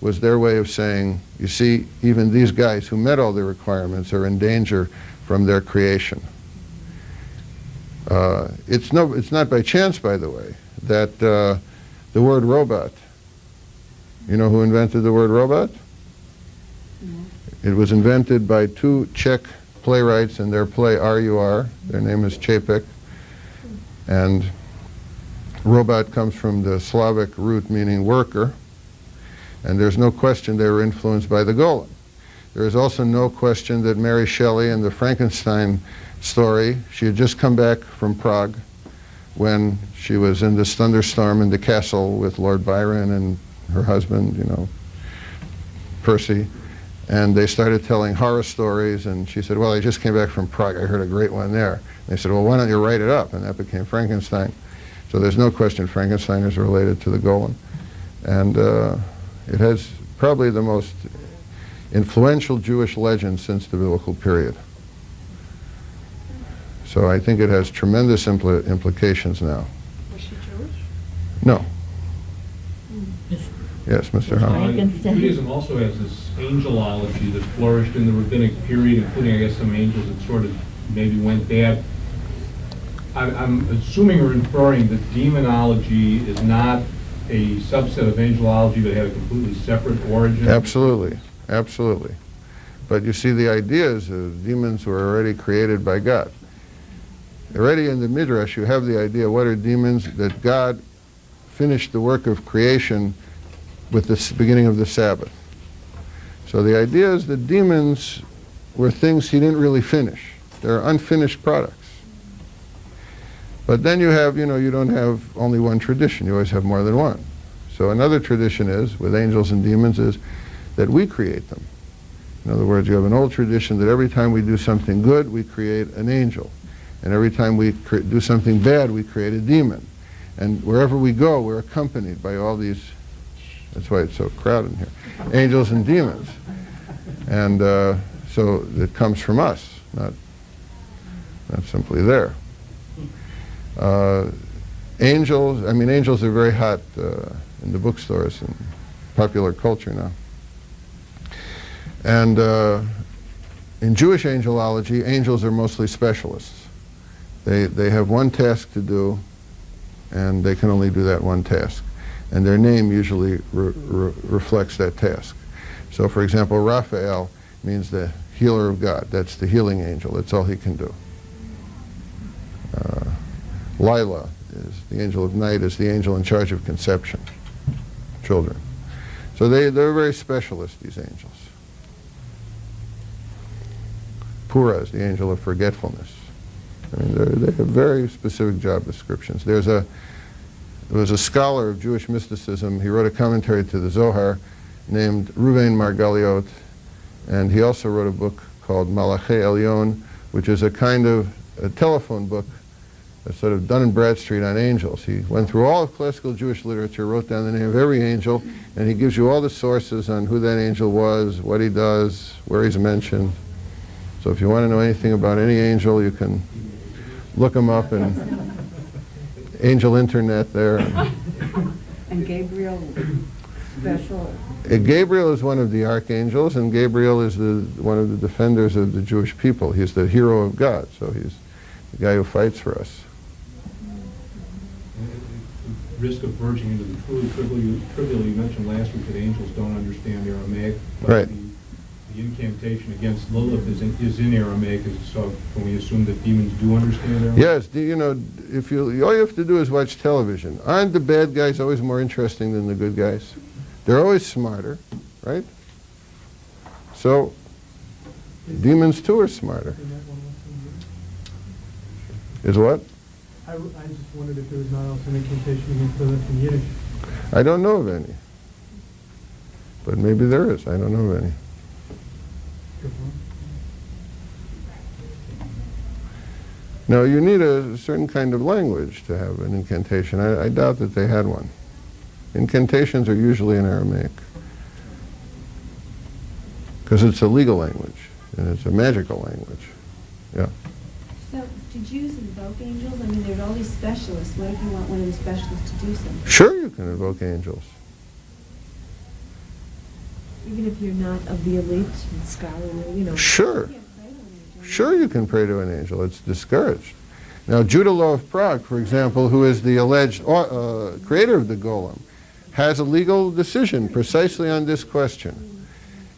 was their way of saying, you see, even these guys who met all the requirements are in danger from their creation. It's not by chance, by the way, that the word robot, you know who invented the word robot? It was invented by two Czech playwrights in their play R.U.R. Their name is Čapek. And robot comes from the Slavic root meaning worker. And there's no question they were influenced by the golem. There is also no question that Mary Shelley in the Frankenstein story, she had just come back from Prague when she was in this thunderstorm in the castle with Lord Byron and her husband, you know, Percy. And they started telling horror stories, and she said, well, I just came back from Prague. I heard a great one there. And they said, well, why don't you write it up? And that became Frankenstein. So there's no question Frankenstein is related to the golem. And it has probably the most influential Jewish legend since the biblical period. So I think it has tremendous implications now. Was she Jewish? No. Yes, Mr. Howard. Judaism also has this angelology that flourished in the rabbinic period, including, I guess, some angels that sort of maybe went bad. I'm assuming or inferring that demonology is not a subset of angelology, but had a completely separate origin. Absolutely, absolutely. But you see, the idea is demons were already created by God. Already in the Midrash, you have the idea, what are demons? That God finished the work of creation with the beginning of the Sabbath. So the idea is that demons were things he didn't really finish. They're unfinished products. But then you have, you know, you don't have only one tradition. You always have more than one. So another tradition is, with angels and demons, is that we create them. In other words, you have an old tradition that every time we do something good, we create an angel. And every time we do something bad, we create a demon. And wherever we go, we're accompanied by all these, that's why it's so crowded in here, angels and demons. And so it comes from us, not simply there. Angels are very hot in the bookstores and popular culture now. And in Jewish angelology, angels are mostly specialists. They have one task to do, and they can only do that one task. And their name usually reflects that task. So, for example, Raphael means the healer of God. That's the healing angel. That's all he can do. Lila is the angel of night, is the angel in charge of conception, children. So they're very specialist, these angels. Pura is the angel of forgetfulness. I mean, they have very specific job descriptions. There was a scholar of Jewish mysticism. He wrote a commentary to the Zohar named Reuven Margaliot, and he also wrote a book called Malachei Elyon, which is a kind of a telephone book, a sort of Dun and Bradstreet on angels. He went through all of classical Jewish literature, wrote down the name of every angel, and he gives you all the sources on who that angel was, what he does, where he's mentioned. So if you want to know anything about any angel, you can look him up and Angel Internet there. And Gabriel, special. Gabriel is one of the archangels, and Gabriel is one of the defenders of the Jewish people. He's the hero of God, so he's the guy who fights for us. Risk of verging into the truly trivial you mentioned last week that angels don't understand Aramaic. But Right. The incantation against Lilith is in Aramaic, so can we assume that demons do understand Aramaic? Yes, you know, all you have to do is watch television. Aren't the bad guys always more interesting than the good guys? They're always smarter, right? So, demons too are smarter. Is what? I just wondered if there was not also an incantation against Lilith in Yiddish. I don't know of any. But maybe there is. I don't know of any. Good one. Now, you need a certain kind of language to have an incantation. I doubt that they had one. Incantations are usually in Aramaic because it's a legal language and it's a magical language. Yeah. So, do Jews invoke angels? I mean, there are all these specialists. What if you want one of the specialists to do something? Sure, you can invoke angels. Even if you're not of the elite and scholarly, you know. Sure. You can't pray to an angel. Sure, you can pray to an angel. It's discouraged. Now, Judah Law of Prague, for example, who is the alleged creator of the golem, has a legal decision precisely on this question.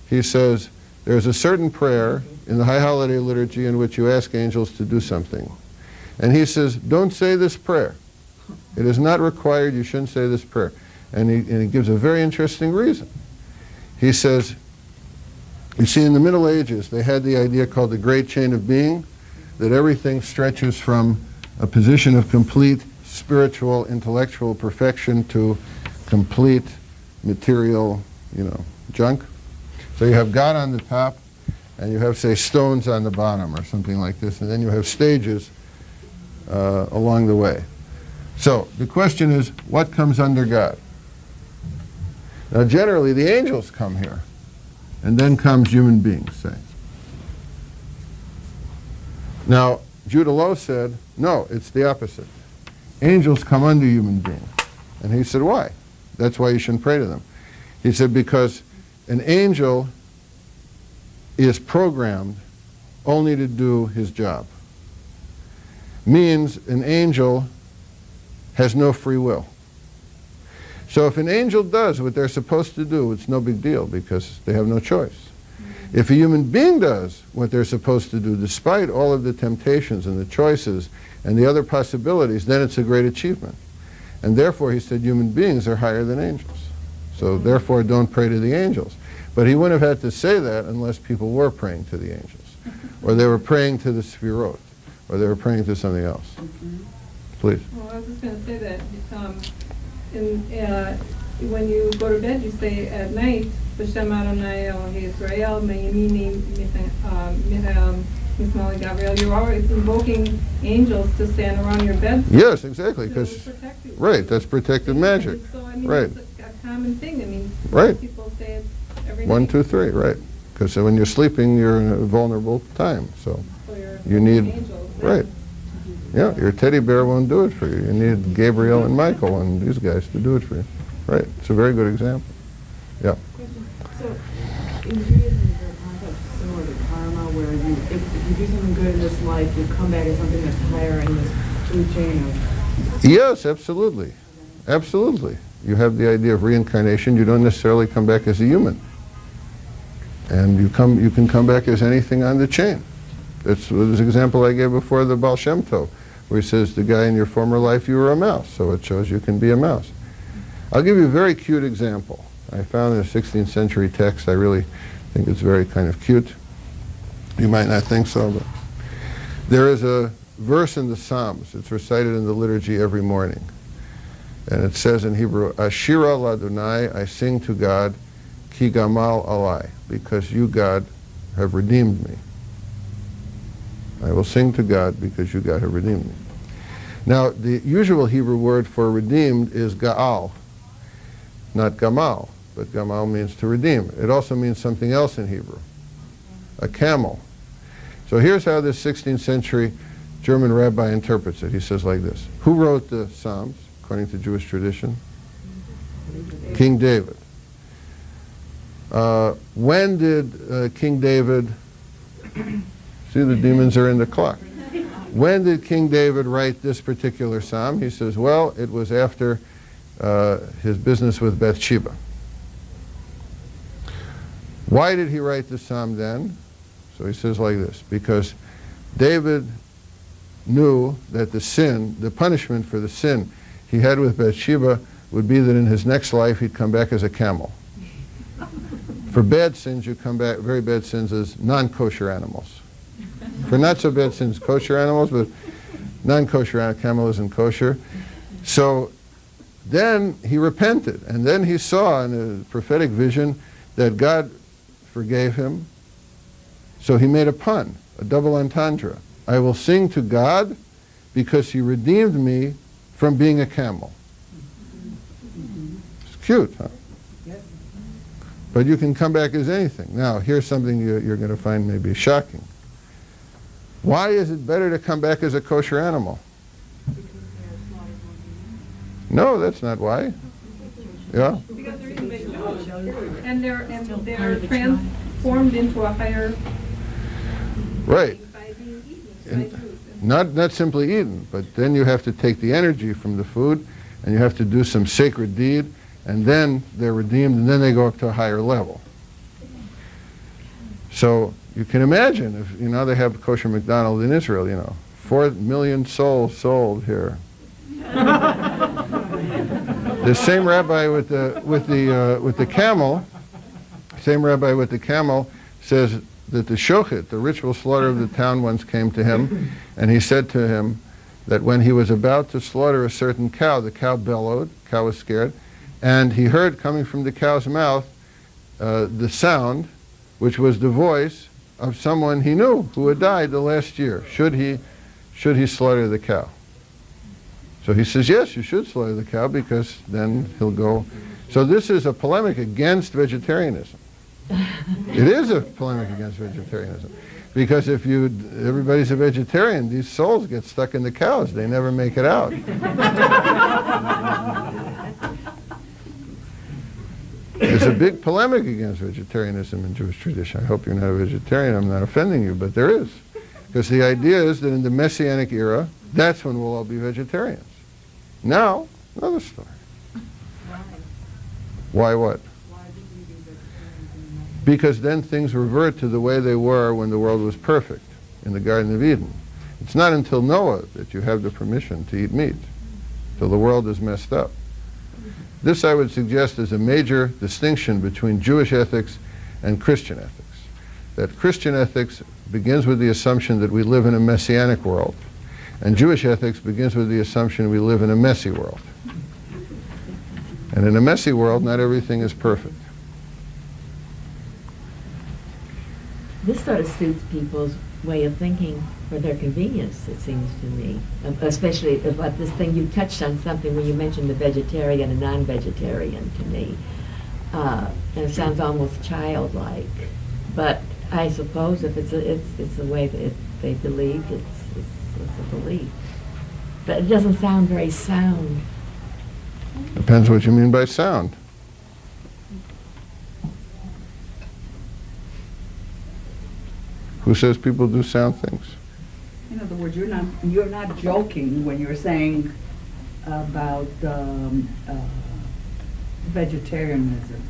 He says, there's a certain prayer in the High Holiday Liturgy in which you ask angels to do something. And he says, don't say this prayer. It is not required, you shouldn't say this prayer. And he gives a very interesting reason. He says, you see, in the Middle Ages, they had the idea called the Great Chain of Being, that everything stretches from a position of complete spiritual, intellectual perfection to complete material, junk. So you have God on the top, and you have, say, stones on the bottom or something like this, and then you have stages along the way. So the question is, what comes under God? Now generally the angels come here, and then comes human beings, say. Now Judah Lowe said, no, it's the opposite. Angels come under human beings. And he said, why? That's why you shouldn't pray to them. He said, because an angel is programmed only to do his job. Means an angel has no free will. So if an angel does what they're supposed to do, it's no big deal because they have no choice. If a human being does what they're supposed to do, despite all of the temptations and the choices and the other possibilities, then it's a great achievement. And therefore, he said, human beings are higher than angels. So therefore, don't pray to the angels. But he wouldn't have had to say that unless people were praying to the angels. Or they were praying to the Sphirot. Or they were praying to something else. Please. Well, I was just going to say that when you go to bed, you say at night, B'Shem Adonai Elohei Yisrael, Me'yamini Mismali Gabriel. You're always invoking angels to stand around your bed. Yes, exactly. To Because protect you. right, that's protected magic. So, I mean, Right. it's a common thing. I mean, Right. people say it every 1, night. 2, 3, right. Because when you're sleeping, you're in a vulnerable time. So So you're you invoking need, angels. right. Yeah, your teddy bear won't do it for you. You need Gabriel and Michael and these guys to do it for you. Right. It's a very good example. Yeah. Question. So, in Judaism, is there a concept similar to karma, where if you do something good in this life, you come back as something that's higher in this food chain of... Yes, absolutely. Absolutely. you have the idea of reincarnation. You don't necessarily come back as a human. And you can come back as anything on the chain. That's the example I gave before, the Baal Shem Tov, where he says, the guy in your former life, you were a mouse. So it shows you can be a mouse. I'll give you a very cute example. I found in a 16th century text. I really think it's very kind of cute. You might not think so, but there is a verse in the Psalms. It's recited in the liturgy every morning. And it says in Hebrew, Ashira Ladonai, I sing to God, Ki Gamal Alai, because you, God, have redeemed me. I will sing to God because you, God, have redeemed me. Now, the usual Hebrew word for redeemed is Ga'al, not Gamal, but Gamal means to redeem. It also means something else in Hebrew, a camel. So here's how this 16th century German rabbi interprets it. He says like this: who wrote the Psalms, according to Jewish tradition? King David. When did King David, see, the demons are in the clock. When did King David write this particular psalm? He says, well, it was after his business with Bathsheba. Why did he write the psalm then? So he says like this: because David knew that the sin, the punishment for the sin he had with Bathsheba would be that in his next life he'd come back as a camel. For bad sins, you come back, very bad sins, as non-kosher animals. For not so bad sins, kosher animals, but non-kosher, camel isn't kosher. So then he repented, and then he saw in a prophetic vision that God forgave him. So he made a pun, a double entendre. I will sing to God because he redeemed me from being a camel. It's cute, huh? But you can come back as anything. Now, here's something you're going to find maybe shocking. Why is it better to come back as a kosher animal? No, that's not why. Yeah? Because they're eaten by Jews. And they're transformed into a higher Right. by being eaten by Jews. Not simply eaten, but then you have to take the energy from the food, and you have to do some sacred deed, and then they're redeemed, and then they go up to a higher level. So you can imagine if they have kosher McDonald's in Israel. 4 million souls sold here. The same rabbi with the camel, says that the shochet, the ritual slaughter of the town, once came to him, and he said to him that when he was about to slaughter a certain cow, the cow bellowed, cow was scared, and he heard coming from the cow's mouth the sound, which was the voice of someone he knew who had died the last year. Should he slaughter the cow? So he says, yes, you should slaughter the cow, because then he'll go. So this is a polemic against vegetarianism. It is a polemic against vegetarianism. Because if everybody's a vegetarian, these souls get stuck in the cows. They never make it out. There's a big polemic against vegetarianism in Jewish tradition. I hope you're not a vegetarian. I'm not offending you, but there is. Because the idea is that in the Messianic era, that's when we'll all be vegetarians. Now, another story. Why what? Because then things revert to the way they were when the world was perfect, in the Garden of Eden. It's not until Noah that you have the permission to eat meat, till the world is messed up. This, I would suggest, is a major distinction between Jewish ethics and Christian ethics. That Christian ethics begins with the assumption that we live in a messianic world, and Jewish ethics begins with the assumption we live in a messy world. And in a messy world, not everything is perfect. This sort of suits people's way of thinking for their convenience, it seems to me. Especially about this thing, you touched on something when you mentioned the vegetarian and non-vegetarian to me. And it sounds almost childlike. But I suppose if it's the way that they believe, it's a belief. But it doesn't sound very sound. Depends what you mean by sound. Who says people do sound things? In other words, you're not joking when you're saying about vegetarianism.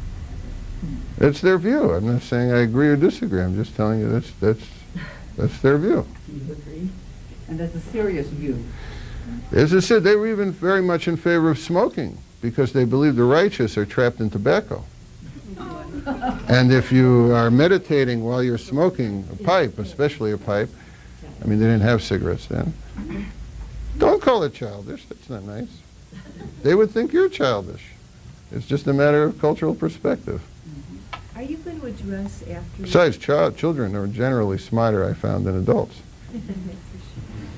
It's their view. I'm not saying I agree or disagree. I'm just telling you that's their view. Do you agree? And that's a serious view. As I said, they were even very much in favor of smoking because they believe the righteous are trapped in tobacco. And if you are meditating while you're smoking a pipe, especially a pipe, I mean, they didn't have cigarettes then. Don't call it childish. That's not nice. They would think you're childish. It's just a matter of cultural perspective. Are you going to address after... Besides, children are generally smarter, I found, than adults. I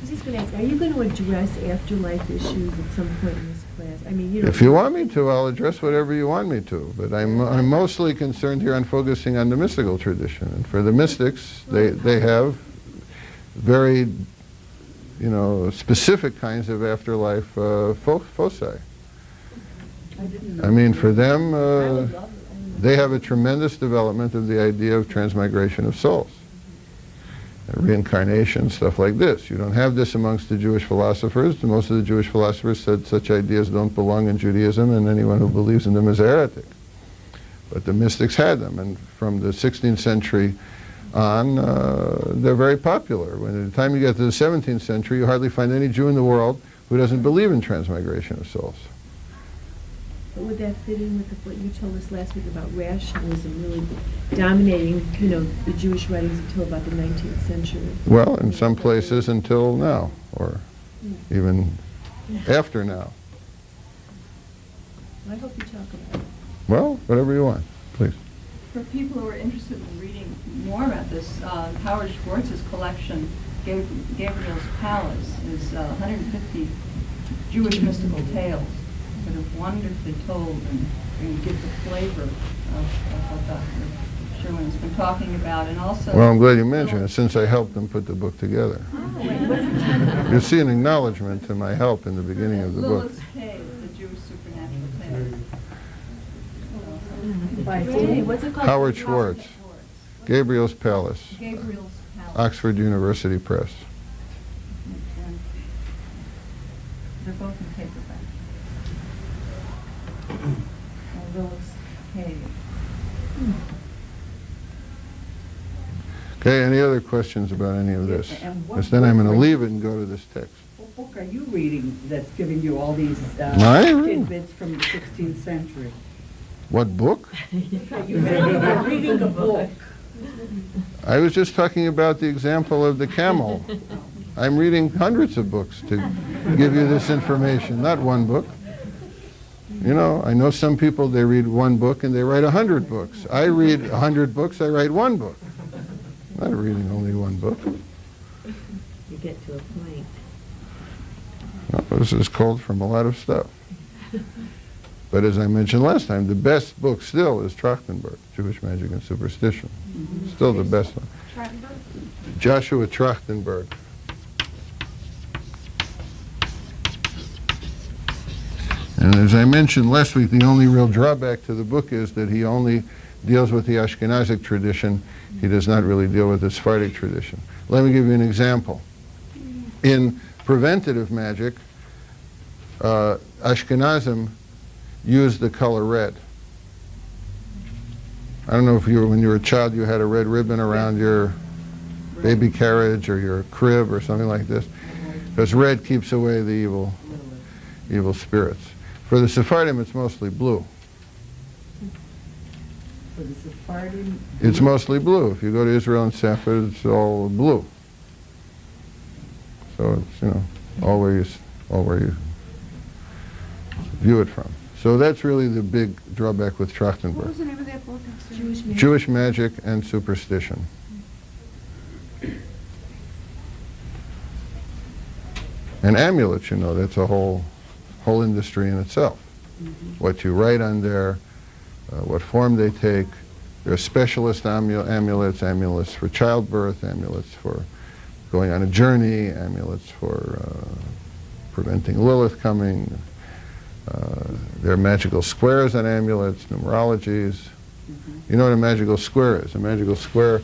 was just going to ask, are you going to address afterlife issues at some point in this class? I mean, you know... If you want me to, I'll address whatever you want me to. But I'm mostly concerned here on focusing on the mystical tradition. And for the mystics, they have very, specific kinds of afterlife foci. I mean, for them, they have a tremendous development of the idea of transmigration of souls. Reincarnation, stuff like this. You don't have this amongst the Jewish philosophers. Most of the Jewish philosophers said such ideas don't belong in Judaism, and anyone who believes in them is a heretic. But the mystics had them, and from the 16th century on, they're very popular. When at the time you get to the 17th century, you hardly find any Jew in the world who doesn't believe in transmigration of souls. But would that fit in with what you told us last week about rationalism really dominating, the Jewish writings until about the 19th century? Well, in some places until now, or even after now. I hope you talk about it. Well, whatever you want, please. For people who are interested in reading more about this, Howard Schwartz's collection, Gabriel's Palace, is 150 Jewish mystical tales that are wonderfully told and give the flavor of what Dr. Sherwin has been talking about, and also... Well, I'm glad you mentioned it, since I helped them put the book together. You see an acknowledgement to my help in the beginning of the book. Lilith's Cave, the Jewish supernatural tale. What's it called? Howard Schwartz, Gabriel's Palace, Gabriel's Palace. Oxford University Press. And they're both in paperback. Lilith's Cave. Okay, any other questions about any of this? And what Because then I'm going to book- leave it and go to this text. What book are you reading that's giving you all these My? tidbits from the 16th century? What book? You're reading a book. I was just talking about the example of the camel. I'm reading hundreds of books to give you this information, not one book. I know some people, they read one book and they write 100 books. I read 100 books, I write one book. I'm not reading only one book. You get to a point. No, this is culled from a lot of stuff. But as I mentioned last time, the best book still is Trachtenberg, Jewish Magic and Superstition. Still the best one. Joshua Trachtenberg. And as I mentioned last week, the only real drawback to the book is that he only deals with the Ashkenazic tradition. He does not really deal with the Sephardic tradition. Let me give you an example. In preventative magic, Ashkenazim used the color red. I don't know if when you were a child you had a red ribbon around your baby carriage or your crib or something like this, because red keeps away the evil spirits. For the Sephardim, it's mostly blue. For the Sephardim... It's mostly blue. If you go to Israel and Sefer, it's all blue. So it's, all where you view it from. So that's really the big drawback with Trachtenberg. What was the name of that book? Jewish Magic and Superstition. And amulets, that's a whole industry in itself. What you write on there, what form they take. There are specialist amulets for childbirth, amulets for going on a journey, amulets for preventing Lilith coming. There are magical squares on amulets, numerologies. You know what a magical square is? A magical square,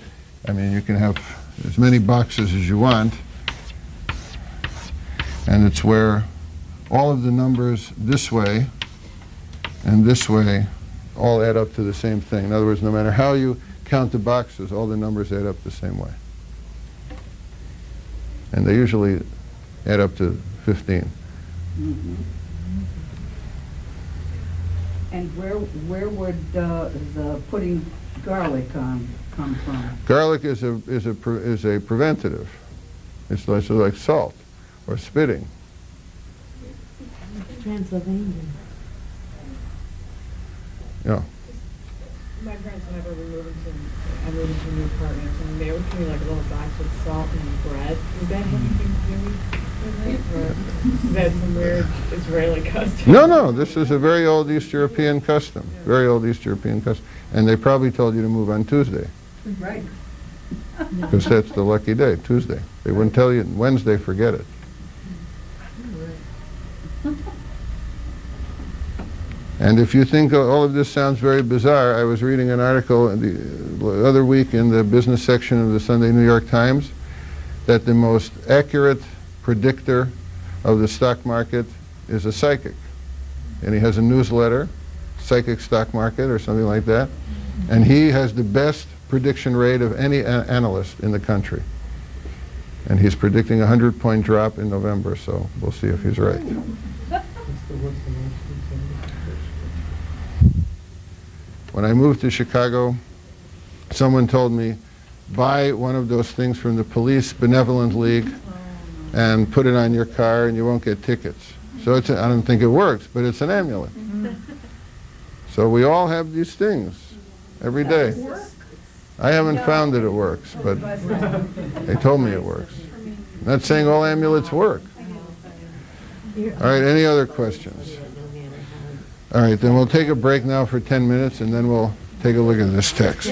you can have as many boxes as you want, and it's where all of the numbers this way and this way all add up to the same thing. In other words, no matter how you count the boxes, all the numbers add up the same way. And they usually add up to 15. Mhm. And where would the putting garlic on come from? Garlic is a preventative. It's like salt or spitting. Transylvania. Yeah. My parents, whenever we moved I moved into a new apartment, and they would give me like a little box with salt and bread. Does that have anything to do with it? Or is that some weird Israeli custom? No, this is a very old East European custom. Very old East European custom. And they probably told you to move on Tuesday, Right. because that's the lucky day, Tuesday. They wouldn't tell you Wednesday, forget it. And if you think all of this sounds very bizarre, I was reading an article the other week in the business section of the Sunday New York Times that the most accurate predictor of the stock market is a psychic. And he has a newsletter, Psychic Stock Market or something like that, and he has the best prediction rate of any analyst in the country. And he's predicting a 100-point drop in November, so we'll see if he's right. When I moved to Chicago, someone told me, buy one of those things from the Police Benevolent League and put it on your car and you won't get tickets. So I don't think it works, but it's an amulet. So we all have these things every day. I haven't found that it works, but they told me it works. I'm not saying all amulets work. All right, any other questions? All right, then we'll take a break now for 10 minutes, and then we'll take a look at this text.